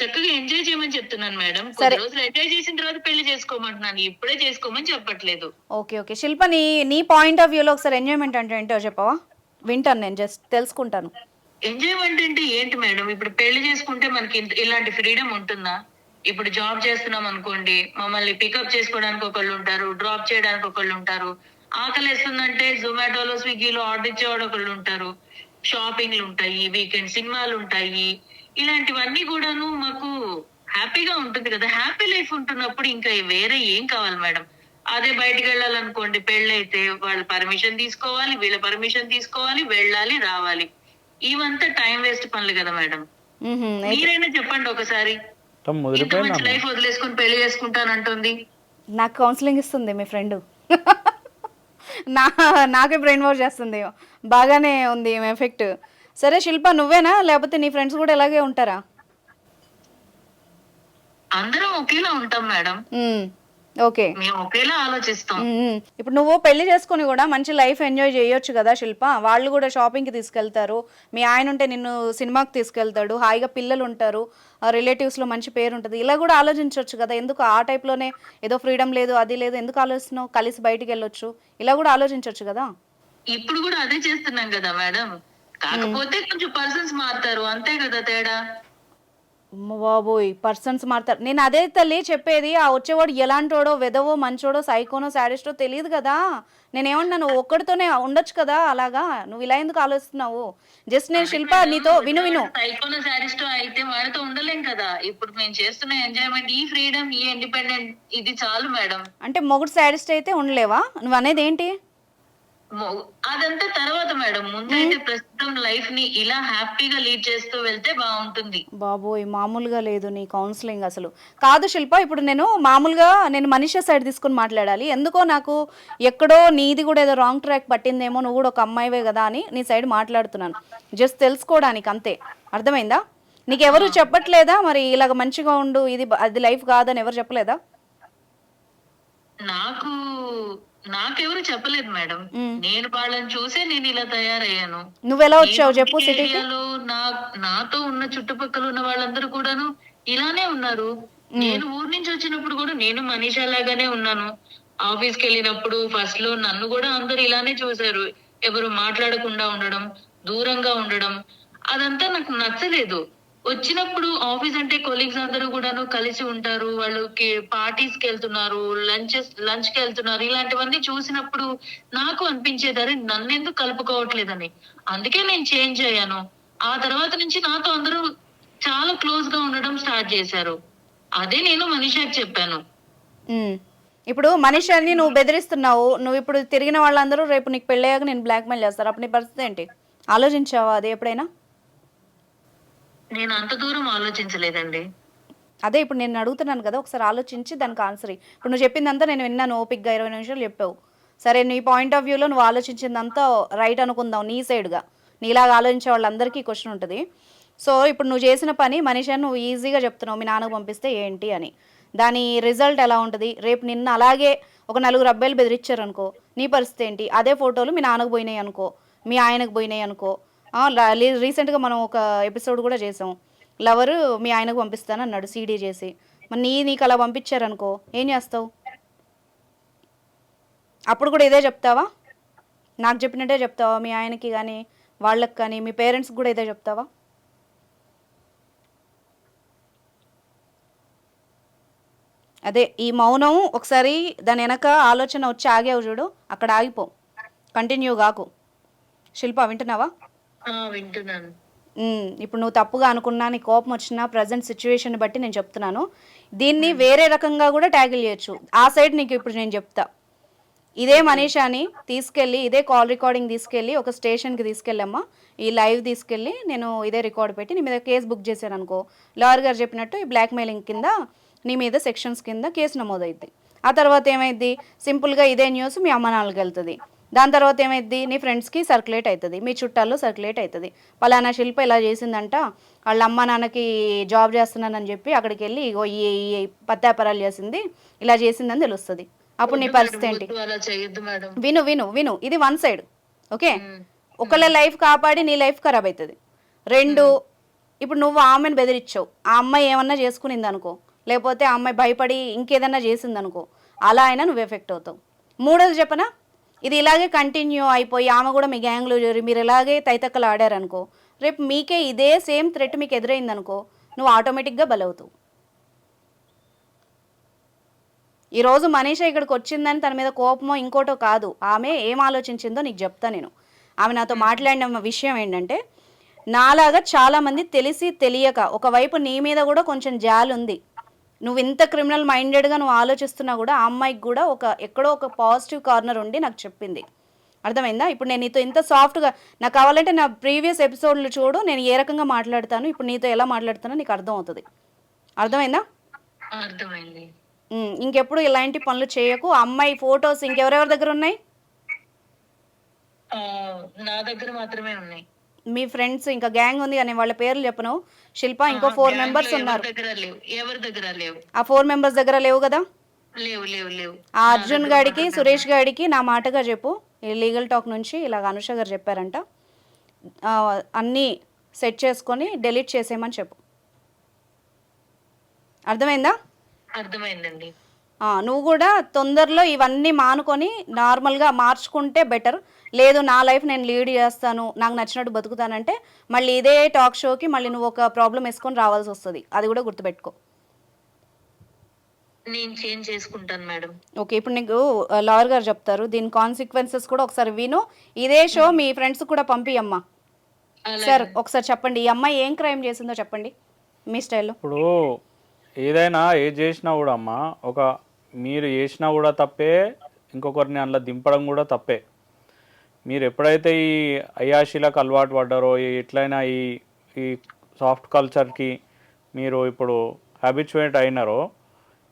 చక్కగా ఎంజాయ్ చేయమని చెప్తున్నాను మేడం. కొన్ని రోజులు ఎంజాయ్ చేసిన తర్వాత పెళ్లి చేసుకోమంటున్నాను, ఇప్పుడే చేసుకోమని చెప్పట్లేదు. ఓకే ఓకే శిల్ప, నీ పాయింట్ ఆఫ్ వ్యూలో ఒకసారి ఎంజాయ్మెంట్ అంటే ఏంటో చెప్పవా? వింటాను, నేను జస్ట్ తెలుసుకుంటాను. ఎంజాయ్మెంట్ అంటే ఏంటి మేడం? ఇప్పుడు పెళ్లి చేసుకుంటే మనకి ఇలాంటి ఫ్రీడమ్ ఉంటుందా? ఇప్పుడు జాబ్ చేస్తున్నాం అనుకోండి, మమ్మల్ని పికప్ చేసుకోవడానికి ఒకళ్ళు ఉంటారు, డ్రాప్ చేయడానికి ఒకళ్ళు ఉంటారు. ఆకలి వేస్తుందంటే జొమాటోలో స్విగ్గీలో ఆర్డర్ ఇచ్చేవాడు ఒకళ్ళు ఉంటారు. షాపింగ్లు ఉంటాయి, వీకెండ్ సినిమాలు ఉంటాయి, ఇలాంటివన్నీ కూడాను మాకు హ్యాపీగా ఉంటుంది కదా. హ్యాపీ లైఫ్ ఉంటున్నప్పుడు ఇంకా వేరే ఏం కావాలి మేడం? అదే బయటికి వెళ్ళాలనుకోండి, పెళ్ళైతే వాళ్ళ పర్మిషన్ తీసుకోవాలి, వీళ్ళ పర్మిషన్ తీసుకోవాలి, వెళ్ళాలి రావాలి, ఇవంతా టైం వేస్ట్ పనులు కదా మేడం. మీరైనా చెప్పండి ఒకసారి, ఇంత మంచి లైఫ్ వదిలేసుకుని పెళ్లి చేసుకుంటానంటుంది. నాకు కౌన్సిలింగ్ ఇస్తుంది మీ ఫ్రెండ్, నాకే బ్రెయిన్ వాష్ చేస్తుంది. బాగానే ఉంది ఎఫెక్ట్. సరే శిల్ప, నువ్వేనా లేకపోతే నీ ఫ్రెండ్స్ కూడా ఇలాగే ఉంటారా? అందరం ఒకేలా ఉంటాం మేడం. ఓకే, మేము ఒకేలా ఆలోచిస్తాం. ఇప్పుడు నువ్వు పెళ్లి చేసుకుని కూడా మంచి లైఫ్ ఎంజాయ్ చేయొచ్చు కదా శిల్ప. వాళ్ళు కూడా షాపింగ్కి తీసుకెళ్తారు, మీ ఆయన ఉంటే నిన్ను సినిమాకి తీసుకెళ్తాడు, హాయిగా పిల్లలు ఉంటారు, రిలేటివ్స్లో మంచి పేరు ఉంటుంది. ఇలా కూడా ఆలోచించవచ్చు కదా. ఎందుకు ఆ టైప్లోనే ఏదో ఫ్రీడమ్ లేదు అది లేదు ఎందుకు ఆలోచిస్తున్నావు? కలిసి బయటికి వెళ్ళొచ్చు, ఇలా కూడా ఆలోచించవచ్చు కదా. ఇప్పుడు కూడా అదే చేస్తున్నాం కదా మేడం, కాకపోతే కొంచెం పర్సన్స్ మారుతారు, అంతే కదా తేడా. అమ్మ బాబోయ్, పర్సన్స్ మారుతారు. నేను అదే తల్లి చెప్పేది, ఆ వచ్చేవాడు ఎలాంటోడో, వెదవో, మంచోడో, సైకోనో, సాడిస్టో తెలియదు కదా. నేనేమన్నాను, ఒక్కడితోనే ఉండొచ్చు కదా అలాగా, నువ్వు ఇలా ఎందుకు ఆలోచిస్తున్నావు? జస్ట్ నేను శిల్ప నీతో విను. సైకోన సాడిస్ట్ అయితే వాడితో ఉండలేం కదా. ఇప్పుడు మేము చేస్తున్న ఎంజాయ్మెంట్, ఈ ఫ్రీడమ్, ఈ ఇండిపెండెంట్, ఇది చాలు మేడం. అంటే మొగుడు సాడిస్ట్ అయితే ఉండలేవా? నువ్వు అనేది ఏంటి? అదంతా తర్వాత మేడం. ముందైతే ప్రస్తుతం లైఫ్ ని ఇలా హ్యాపీగా లీడ్ చేస్తూ వెళ్తే బాగుంటుంది. బాబోయ్, మామూలుగా లేదు నీ కౌన్సిలింగ్ అసలు. కాదు శిల్ప, ఇప్పుడు నేను మామూలుగా మనిషి సైడ్ తీసుకొని మాట్లాడాలి. ఎందుకో నాకు ఎక్కడో నీది కూడా ఏదో రాంగ్ ట్రాక్ పట్టిందేమో, నువ్వు కూడా ఒక అమ్మాయివే కదా అని నీ సైడ్ మాట్లాడుతున్నాను, జస్ట్ తెలుసుకోవడానికి అంతే. అర్థమైందా? నీకు ఎవరు చెప్పట్లేదా మరి ఇలాగ మంచిగా ఉండు, ఇది అది లైఫ్ కాదని ఎవరు చెప్పలేదా? నాకెవరు చెప్పలేదు మేడం. నేను వాళ్ళని చూసే నేను ఇలా తయారయ్యాను. నువ్వెలా వచ్చావు చెప్పు సిటీకి? ఏరియాలో నాతో ఉన్న చుట్టుపక్కల ఉన్న వాళ్ళందరూ కూడాను ఇలానే ఉన్నారు. నేను ఊరు నుంచి వచ్చినప్పుడు కూడా నేను మనీషా లాగానే ఉన్నాను. ఆఫీస్కి వెళ్ళినప్పుడు ఫస్ట్ లో నన్ను కూడా అందరు ఇలానే చూసారు. ఎవరు మాట్లాడకుండా ఉండడం, దూరంగా ఉండడం, అదంతా నాకు నచ్చలేదు. వచ్చినప్పుడు ఆఫీస్ అంటే కొలీగ్స్ అందరూ కూడాను కలిసి ఉంటారు, వాళ్ళకి పార్టీస్ కి వెళ్తున్నారు, లంచ్ కి వెళ్తున్నారు. ఇలాంటివన్నీ చూసినప్పుడు నాకు అనిపించేదాన్ని నన్నెందుకు కలుపుకోవట్లేదని. అందుకే నేను చేంజ్ అయ్యాను. ఆ తర్వాత నుంచి నాతో అందరూ చాలా క్లోజ్ గా ఉండడం స్టార్ట్ చేశారు. అదే నేను మనీషాకి చెప్పాను. ఇప్పుడు మనీషాని నువ్వు బెదిరిస్తున్నావు, నువ్వు ఇప్పుడు తిరిగిన వాళ్ళందరూ రేపు నీకు పెళ్ళయ్యాక నేను బ్లాక్మెయిల్ చేస్తారు, అప్పుడు నీ పరిస్థితి ఏంటి? ఆలోచించావా అది ఎప్పుడైనా? నేను అంత దూరం ఆలోచించలేదండి. అదే ఇప్పుడు నేను అడుగుతున్నాను కదా, ఒకసారి ఆలోచించి దానికి ఆన్సర్. ఇప్పుడు నువ్వు చెప్పిందంతా నేను విన్నాను, ఓపిక్గా 20 నిమిషాలు చెప్పావు. సరే, నీ పాయింట్ ఆఫ్ వ్యూలో నువ్వు ఆలోచించిందంతా రైట్ అనుకుందాం, నీ సైడ్గా. నీలాగా ఆలోచించే వాళ్ళందరికీ క్వశ్చన్ ఉంటుంది. సో ఇప్పుడు నువ్వు చేసిన పని మనిషిని నువ్వు ఈజీగా చెప్తున్నావు, మీ నాన్నకు పంపిస్తే ఏంటి అని. దాని రిజల్ట్ ఎలా ఉంటుంది? రేపు నిన్న అలాగే ఒక 4 అబ్బాయిలు బెదిరించారు అనుకో, నీ పరిస్థితి ఏంటి? అదే ఫోటోలు మీ నాన్నకు పోయినాయి అనుకో, మీ ఆయనకు పోయినాయి అనుకో. రీసెంట్గా మనం ఒక ఎపిసోడ్ కూడా చేసాం, లవరు మీ ఆయనకు పంపిస్తాను అన్నాడు సీడీ చేసి. మరి నీకు అలా పంపించారనుకో ఏం చేస్తావు? అప్పుడు కూడా ఇదే చెప్తావా? నాకు చెప్పినట్టే చెప్తావా? మీ ఆయనకి కానీ వాళ్ళకి కానీ మీ పేరెంట్స్కి కూడా ఇదే చెప్తావా? అదే ఈ మౌనం, ఒకసారి దాని వెనక ఆలోచన వచ్చి ఆగావు చూడు, అక్కడ ఆగిపో, కంటిన్యూ కాకు. శిల్ప వింటున్నావా? వింటున్నాను. ఇప్పుడు నువ్వు తప్పుగా అనుకున్నా, నీ కోపం వచ్చినా, ప్రజెంట్ సిచ్యువేషన్ బట్టి నేను చెప్తున్నాను. దీన్ని వేరే రకంగా కూడా ట్యాకిల్ చేయొచ్చు. ఆ సైడ్ నీకు ఇప్పుడు నేను చెప్తా. ఇదే మనీషాని తీసుకెళ్ళి, ఇదే కాల్ రికార్డింగ్ తీసుకెళ్ళి ఒక స్టేషన్కి తీసుకెళ్ళమ్మా, ఈ లైవ్ తీసుకెళ్ళి నేను ఇదే రికార్డ్ పెట్టి నీ మీద కేసు బుక్ చేశాను అనుకో, లాయర్ గారు చెప్పినట్టు ఈ బ్లాక్మెయిలింగ్ కింద నీ మీద సెక్షన్స్ కింద కేసు నమోదవుద్ది. ఆ తర్వాత ఏమైద్ది? సింపుల్గా ఇదే న్యూస్ మీ అమ్మ నాన్నకి వెళ్తుంది. దాని తర్వాత ఏమైద్ది? నీ ఫ్రెండ్స్కి సర్క్యులేట్ అవుతుంది, మీ చుట్టాల్లో సర్క్యులేట్ అవుతుంది. పలానా శిల్ప ఇలా చేసిందంట, వాళ్ళ అమ్మ నాన్నకి జాబ్ చేస్తున్నానని చెప్పి అక్కడికి వెళ్ళి ఈ పత్యాపరాలు చేసింది, ఇలా చేసిందని తెలుస్తుంది. అప్పుడు నీ పరిస్థితి ఏంటి? విను విను విను, ఇది వన్ సైడ్. ఓకే, ఒకళ్ళ లైఫ్ కాపాడి నీ లైఫ్ ఖరాబ్ అవుతుంది. 2, ఇప్పుడు నువ్వు ఆమెను బెదిరించావు, ఆ అమ్మాయి ఏమన్నా చేసుకునింది అనుకో, లేకపోతే ఆ అమ్మాయి భయపడి ఇంకేదన్నా చేసిందనుకో, అలా అయినా నువ్వు ఎఫెక్ట్ అవుతావు. 3వది చెప్పనా, ఇది ఇలాగే కంటిన్యూ అయిపోయి ఆమె కూడా మీ గ్యాంగ్లో చేరి మీరు ఇలాగే తైతక్కలు ఆడారనుకో, రేపు మీకే ఇదే సేమ్ థ్రెట్ మీకు ఎదురైందనుకో, నువ్వు ఆటోమేటిక్గా బలవుతావు. ఈరోజు మనీషా ఇక్కడికి వచ్చిందని తన మీద కోపమో ఇంకోటో కాదు, ఆమె ఏం ఆలోచించిందో నీకు చెప్తా నేను. ఆమె నాతో మాట్లాడిన విషయం ఏంటంటే, నాలాగా చాలామంది తెలిసి తెలియక, ఒకవైపు నీ మీద కూడా కొంచెం జాలి ఉంది, నువ్వు ఇంత క్రిమినల్ మైండెడ్గా నువ్వు ఆలోచిస్తున్నా కూడా ఆ అమ్మాయికి కూడా ఎక్కడో ఒక పాజిటివ్ కార్నర్ ఉండి నాకు చెప్పింది. అర్థమైందా? ఇప్పుడు నేను నీతో ఇంత సాఫ్ట్గా, నాకు కావాలంటే నా ప్రీవియస్ ఎపిసోడ్లు చూడు, నేను ఏ రకంగా మాట్లాడతాను, ఇప్పుడు నీతో ఎలా మాట్లాడుతానో నీకు అర్థం అవుతుంది. అర్థమైందా? అర్థమైంది. ఇంకెప్పుడు ఇలాంటి పనులు చేయకు. అమ్మాయి ఫొటోస్ ఇంకెవరెవరి దగ్గర ఉన్నాయి? నా దగ్గర మాత్రమే ఉన్నాయి. మీ ఫ్రెండ్స్ ఇంకా గ్యాంగ్ ఉంది కానీ వాళ్ళ పేర్లు చెప్పను శిల్ప, ఇంకో 4 మెంబర్స్ ఉన్నారు. ఆ 4 మెంబర్స్ దగ్గర లేవు కదా? ఆ అర్జున్ గాడికి, సురేష్ గాడికి నా మాటగా చెప్పు, ఈ లీగల్ టాక్ నుంచి ఇలాగ అనుష గారు చెప్పారంట, అన్నీ సెట్ చేసుకొని డెలీట్ చేసేయమని చెప్పు. అర్థమైందా? అర్థమైందండి. నువ్వు కూడా తొందరలో ఇవన్నీ మానుకొని నార్మల్గా మార్చుకుంటే బెటర్. లేదు నా లైఫ్ నేను లీడ్ చేస్తాను, నాకు నచ్చినట్టు బతుకుతానంటే మళ్ళీ ఇదే టాక్ షోకి మళ్ళీ నువ్వు ఒక ప్రాబ్లం వేసుకొని రావాల్సి వస్తుంది. అది కూడా గుర్తుపెట్టుకో. నేను చేంజ్ చేసుకుంటాను మేడం. ఓకే, ఇప్పుడు నీకు లాయర్ గారు చెప్తారు, దీని కాన్సిక్వెన్సెస్ కూడా ఒకసారి విను. ఇదే షో మీ ఫ్రెండ్స్ కూడా పంపియమ్మా. సార్ ఒకసారి చెప్పండి, ఈ అమ్మాయి ఏం క్రైమ్ చేసిందో చెప్పండి మీ స్టైల్లో. ఇప్పుడు ఏదైనా ఏది చేసినా కూడా అమ్మ, ఒక మీరు చేసినా కూడా తప్పే, ఇంకొకరిని అందులో దింపడం కూడా తప్పే. మీరు ఎప్పుడైతే ఈ అయాశీలకు అలవాటు పడ్డారో, ఎట్లయినా ఈ సాఫ్ట్ కల్చర్కి మీరు ఇప్పుడు హ్యాబిచువేట్ అయినారో,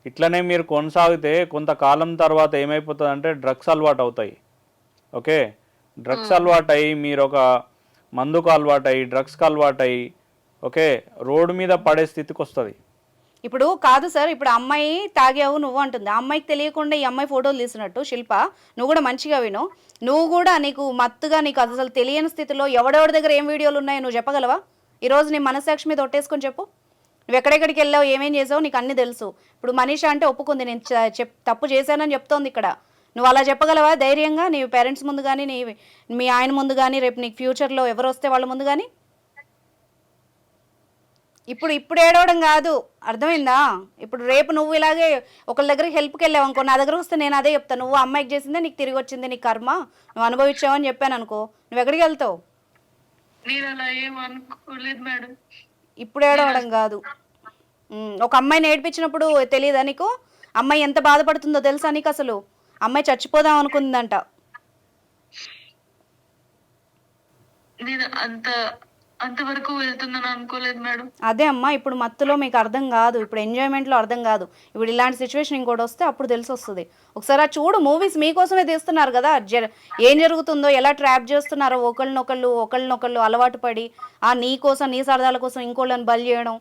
ఇట్లనే మీరు కొనసాగితే కొంతకాలం తర్వాత ఏమైపోతుంది అంటే డ్రగ్స్ అలవాటు అవుతాయి. ఓకే, డ్రగ్స్ అలవాటు అయ్యి మీరు ఒక మందుకు అలవాటు అయ్యి డ్రగ్స్కి అలవాటు అయ్యి ఓకే రోడ్డు మీద పడే స్థితికి వస్తుంది. ఇప్పుడు కాదు సార్, ఇప్పుడు అమ్మాయి తాగావు నువ్వు అంటుంది, ఆ అమ్మాయికి తెలియకుండా ఈ అమ్మాయి ఫోటోలు తీసినట్టు. శిల్ప, నువ్వు కూడా మంచిగా విను. నువ్వు కూడా నీకు మత్తుగా నీకు అసలు తెలియని స్థితిలో ఎవడెవడి దగ్గర ఏం వీడియోలు ఉన్నాయో నువ్వు చెప్పగలవా? ఈరోజు నీ మనసాక్షి మీద ఒట్టేసుకొని చెప్పు. నువ్వు ఎక్కడెక్కడికి వెళ్ళావు, ఏమేం చేసావు, నీకు అన్నీ తెలుసు. ఇప్పుడు మనీష అంటే ఒప్పుకుంది, నేను తప్పు చేశానని చెప్తోంది ఇక్కడ. నువ్వు అలా చెప్పగలవా ధైర్యంగా నీ పేరెంట్స్ ముందు కానీ, మీ ఆయన ముందు కానీ, రేపు నీకు ఫ్యూచర్లో ఎవరు వస్తే వాళ్ళ ముందు కానీ? ఇప్పుడు ఏడవడం కాదు, అర్థమైందా? ఇప్పుడు రేపు నువ్వు ఇలాగే ఒకళ్ళ దగ్గరికి హెల్ప్కి వెళ్ళావు అనుకో, నా దగ్గర వస్తే నేను అదే చెప్తాను, నువ్వు అమ్మాయికి చేసిందే నీకు తిరిగి వచ్చింది, నీ కర్మ, నువ్వు అనుభవించావని చెప్పాను అనుకో, నువ్వు ఎక్కడికి వెళ్తావు? నేను అలా ఏం అనుకోలేదు మేడం. ఇప్పుడు ఏడవడం కాదు. ఒక అమ్మాయిని ఏడిపించినప్పుడు తెలియదా నీకు? అమ్మాయి ఎంత బాధపడుతుందో తెలుసా నీకు? అసలు అమ్మాయి చచ్చిపోదాం అనుకుందంట. నేను అంతవరకు వెళ్తుందని అనుకోలేదు మేడం. అదే అమ్మా, ఇప్పుడు మత్తులో మీకు అర్థం కాదు, ఇప్పుడు ఎంజాయ్మెంట్లో అర్థం కాదు. ఇప్పుడు ఇలాంటి సిచ్యువేషన్ ఇంకోటి వస్తే అప్పుడు తెలిసి వస్తుంది. ఒకసారి ఆ చూడు, మూవీస్ మీకోసమే తీస్తున్నారు కదా, ఏం జరుగుతుందో, ఎలా ట్రాప్ చేస్తున్నారో, ఒకళ్ళనొకళ్ళు అలవాటు పడి నీ కోసం, నీ సరదాల కోసం ఇంకోళ్ళని బలి చేయడం,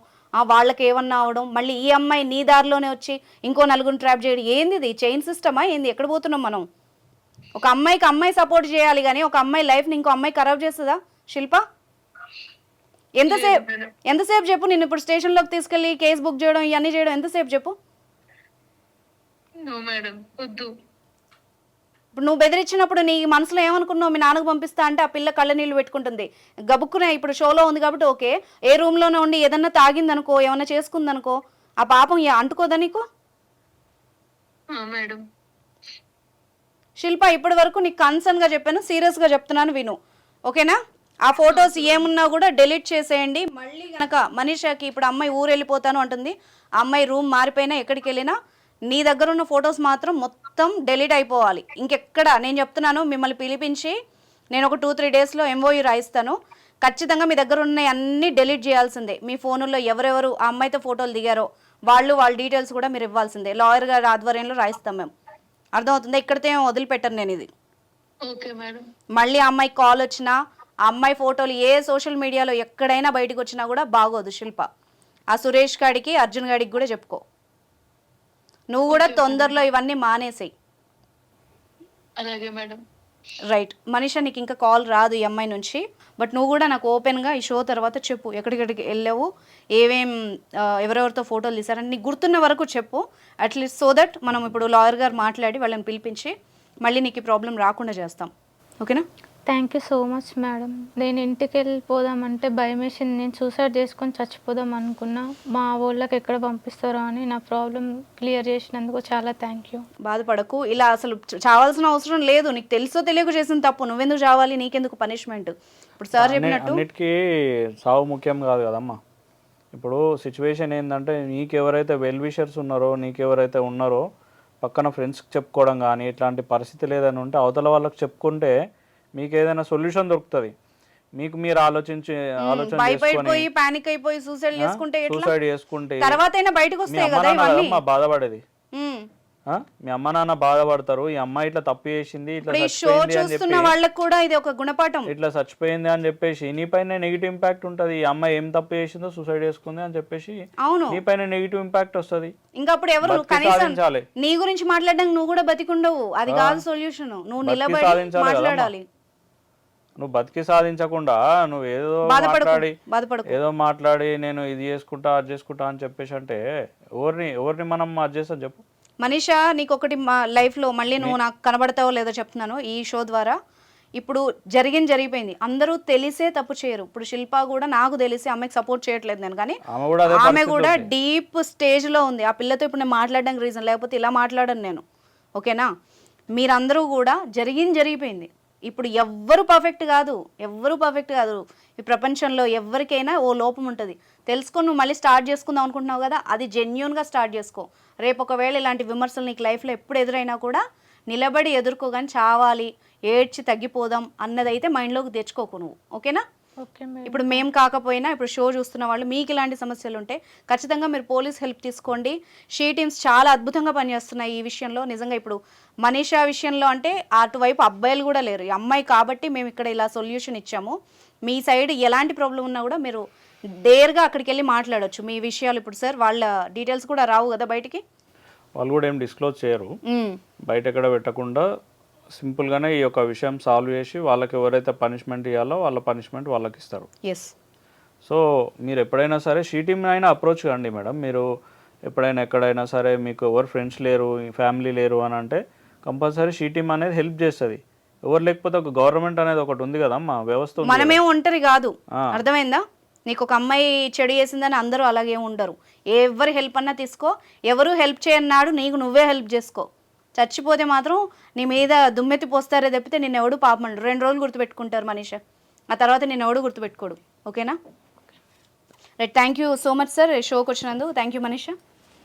వాళ్ళకి ఏమన్నా అవడం, మళ్ళీ ఈ అమ్మాయి నీ దారిలోనే వచ్చి ఇంకో నలుగురిని ట్రాప్ చేయడం. ఏంది ఇది? చైన్ సిస్టమా ఏంది? ఎక్కడ పోతున్నాం మనం? ఒక అమ్మాయికి అమ్మాయి సపోర్ట్ చేయాలి కానీ ఒక అమ్మాయి లైఫ్ని ఇంకో అమ్మాయి ఖరాబ్ చేస్తుందా శిల్ప? ఎంతసేపు చెప్పు, నేను ఇప్పుడు స్టేషన్లోకి తీసుకెళ్ళి కేసు బుక్ చేయడం ఇవన్నీ చేయడం ఎంతసేపు చెప్పు? ఇప్పుడు నువ్వు బెదిరించినప్పుడు నీ మనసులో ఏమనుకున్నావు? మీ నాన్నకు పంపిస్తా అంటే ఆ పిల్ల కళ్ళ నీళ్ళు పెట్టుకుంటుంది, గబుక్కునే. ఇప్పుడు షోలో ఉంది కాబట్టి ఓకే, ఏ రూమ్లోనే ఉండి ఏదన్నా తాగిందనుకో, ఏమన్నా చేసుకుందనుకో, ఆ పాపం అంటుకోదా నీకు? శిల్ప, ఇప్పటి వరకు నీకు కన్సర్న్గా చెప్పాను, సీరియస్గా చెప్తున్నాను, విను ఓకేనా? ఆ ఫొటోస్ ఏమున్నా కూడా డెలీట్ చేసేయండి. మళ్ళీ కనుక మనీషాకి ఇప్పుడు అమ్మాయి ఊరు వెళ్ళిపోతాను అంటుంది, ఆ అమ్మాయి రూమ్ మారిపోయినా ఎక్కడికి వెళ్ళినా నీ దగ్గర ఉన్న ఫొటోస్ మాత్రం మొత్తం డెలీట్ అయిపోవాలి. ఇంకెక్కడ నేను చెప్తున్నాను, మిమ్మల్ని పిలిపించి నేను ఒక 2-3 డేస్లో MOU రాయిస్తాను. ఖచ్చితంగా మీ దగ్గర ఉన్న అన్నీ డెలీట్ చేయాల్సిందే. మీ ఫోనుల్లో ఎవరెవరు ఆ అమ్మాయితో ఫోటోలు దిగారో వాళ్ళ డీటెయిల్స్ కూడా మీరు ఇవ్వాల్సిందే. లాయర్ గారి ఆధ్వర్యంలో రాయిస్తాం మేము, అర్థమవుతుందా? ఇక్కడితో ఏం వదిలిపెట్టను నేను ఇది. మళ్ళీ ఆ అమ్మాయి కాల్ వచ్చినా, ఆ అమ్మాయి ఫోటోలు ఏ సోషల్ మీడియాలో ఎక్కడైనా బయటకు వచ్చినా కూడా బాగోదు శిల్ప. ఆ సురేష్ గాడికి, అర్జున్ గాడికి కూడా చెప్పుకో. నువ్వు కూడా తొందరలో ఇవన్నీ మానేసేయి. అలాగే మేడం. రైట్ మనీషా, నీకు ఇంకా కాల్ రాదు ఈ అమ్మాయి నుంచి, బట్ నువ్వు కూడా నాకు ఓపెన్గా ఈ షో తర్వాత చెప్పు, ఎక్కడికెక్కడికి వెళ్ళావు, ఎవరెవరితో ఫోటోలు తీసారని నీకు గుర్తున్న వరకు చెప్పు. అట్లీస్ట్ సో దట్ మనం ఇప్పుడు లాయర్ గారు మాట్లాడి వాళ్ళని పిలిపించి మళ్ళీ నీకు ఈ ప్రాబ్లం రాకుండా చేస్తాం, ఓకేనా? Thank you so much madam. నేను ఇంటికి వెళ్ళిపోదామంటే భయం వేసింది, నేను సూసైడ్ చేసుకొని చచ్చిపోదాం అనుకున్నా. మా వాళ్ళకి ఎక్కడ పంపిస్తారో అని నా ప్రాబ్లం క్లియర్ చేసినందుకు చాలా థ్యాంక్ యూ. బాధపడకు, ఇలా అసలు చావాల్సిన అవసరం లేదు. నీకు తెలుసో తెలియక చేసిన తప్పు, నువ్వెందుకు చావాలి, నీకెందుకు పనిష్మెంట్? ఇప్పుడు సార్ చెప్పినట్టు అన్నిటికీ సావు ముఖ్యం కాదు కదమ్మా. ఇప్పుడు సిచ్యువేషన్ ఏంటంటే, నీకెవరైతే వెల్ విషర్స్ ఉన్నారో, నీకెవరైతే ఉన్నారో పక్కన ఫ్రెండ్స్కి చెప్పుకోవడం కానీ ఇట్లాంటి పరిస్థితి లేదని ఉంటే అవతల వాళ్ళకి చెప్పుకుంటే మీకు ఏదైనా సొల్యూషన్ దొరుకుతుంది. మీకు మీరు ఆలోచన భయపడిపోయి పానిక్ అయిపోయి సూసైడ్ చేసుకుంటే తర్వాతైనా బయటకు వస్తాయి కదా ఇవన్నీ. బాధపడేది మీ అమ్మ నాన్న బాధపడతారు. ఈ అమ్మాయి ఇట్లా తప్పు చేసింది, ఇట్లా వాళ్ళకి కూడా ఇది ఒక గుణపాఠం, ఇట్లా చచ్చిపోయింది అని చెప్పేసి నీ పైన నెగిటివ్ ఇంపాక్ట్ ఉంటుంది. ఈ అమ్మాయి ఏం తప్పు చేసిందో సూసైడ్ చేసుకుంది అని చెప్పేసి నీ పైన నెగిటివ్ ఇంపాక్ట్ వస్తుంది. ఇంకా అప్పుడు ఎవరు కనీసం నీ గురించి మాట్లాడడానికి నువ్వు కూడా బతికుండవు. అది కాదు సొల్యూషన్, నువ్వు నిలబడి మాట్లాడాలి. నువ్వు బతికి సాధించకుండా నువ్వు ఏదో మాట్లాడి నేను ఇది చేసుకుంటా అది చేసుకుంటా అని చెప్పేసి అంటే ఎవరిని మనం అది చేస్తాం చెప్పు? మనీషా, నీకు ఒకటి మా లైఫ్లో మళ్ళీ నువ్వు నాకు కనబడతావో లేదో చెప్తున్నాను ఈ షో ద్వారా. ఇప్పుడు జరిగిపోయింది. అందరూ తెలిసే తప్పు చేయరు. ఇప్పుడు శిల్ప కూడా నాకు తెలిసి అమ్మాయికి సపోర్ట్ చేయట్లేదు నేను, కానీ ఆమె కూడా డీప్ స్టేజ్లో ఉంది. ఆ పిల్లతో ఇప్పుడు నేను మాట్లాడడానికి రీజన్, లేకపోతే ఇలా మాట్లాడను నేను. ఓకేనా? మీరందరూ కూడా జరిగిపోయింది. ఇప్పుడు ఎవ్వరు పర్ఫెక్ట్ కాదు. ఈ ప్రపంచంలో ఎవరికైనా ఓ లోపం ఉంటుంది. తెలుసుకొని నువ్వు మళ్ళీ స్టార్ట్ చేసుకుందాం అనుకుంటున్నావు కదా, అది జెన్యూన్గా స్టార్ట్ చేసుకో. రేపు ఒకవేళ ఇలాంటి విమర్శలు నీకు లైఫ్లో ఎప్పుడు ఎదురైనా కూడా నిలబడి ఎదుర్కోగాని చావాలి, ఏడ్చి తగ్గిపోదాం అన్నదైతే మైండ్లోకి తెచ్చుకోకు నువ్వు. ఓకేనా? Okay madam. ఇప్పుడు మేము కాకపోయినా ఇప్పుడు షో చూస్తున్న వాళ్ళు మీకు ఇలాంటి సమస్యలు ఉంటే ఖచ్చితంగా మీరు పోలీస్ హెల్ప్ తీసుకోండి. షీ టీమ్స్ చాలా అద్భుతంగా పనిచేస్తున్నాయి ఈ విషయంలో. నిజంగా ఇప్పుడు మనీషా విషయంలో అంటే అటువైపు అబ్బాయిలు కూడా లేరు, ఈ అమ్మాయి కాబట్టి మేము ఇక్కడ ఇలా సొల్యూషన్ ఇచ్చాము. మీ సైడ్ ఎలాంటి ప్రాబ్లం ఉన్నా కూడా మీరు డేర్గా అక్కడికి వెళ్ళి మాట్లాడొచ్చు మీ విషయాలు. ఇప్పుడు సార్ వాళ్ళ డీటెయిల్స్ కూడా రావు కదా బయటికి, వాళ్ళు కూడా ఏం డిస్క్లోజ్ చేయరు, బయట ఎక్కడ పెట్టకుండా సింపుల్గానే ఈ యొక్క విషయం సాల్వ్ చేసి వాళ్ళకి ఎవరైతే పనిష్మెంట్ ఇవ్వాలో వాళ్ళ పనిష్మెంట్ వాళ్ళకి ఇస్తారు. ఎస్. సో మీరు ఎప్పుడైనా సరే షీ టీమ్ అయినా అప్రోచ్ కండి మేడం. మీరు ఎప్పుడైనా ఎక్కడైనా సరే మీకు ఎవరు ఫ్రెండ్స్ లేరు, ఫ్యామిలీ లేరు అని అంటే కంపల్సరీ షీ టీమ్ అనేది హెల్ప్ చేస్తుంది. ఎవరు లేకపోతే ఒక గవర్నమెంట్ అనేది ఒకటి ఉంది కదా మా వ్యవస్థ. మనమే ఒంటరి కాదు, అర్థమైందా? నీకు ఒక అమ్మాయి చెడు చేసిందని అందరూ అలాగే ఉండరు. ఎవరి హెల్ప్ అన్నా తీసుకో, ఎవరు హెల్ప్ చేయన్నాడు నీకు నువ్వే హెల్ప్ చేసుకో. చచ్చిపోతే మాత్రం నీ మీద దుమ్మెత్తి పోస్తారే తప్పితే నిన్ను ఎవడు పాపమంటారు. 2 రోజులు గుర్తుపెట్టుకుంటారు మనీషా, ఆ తర్వాత నిన్ను ఎవడు గుర్తుపెట్టుకోడు. ఓకేనా? Right, thank you so much sir షోకి వచ్చినందుకు. Thank you Manisha.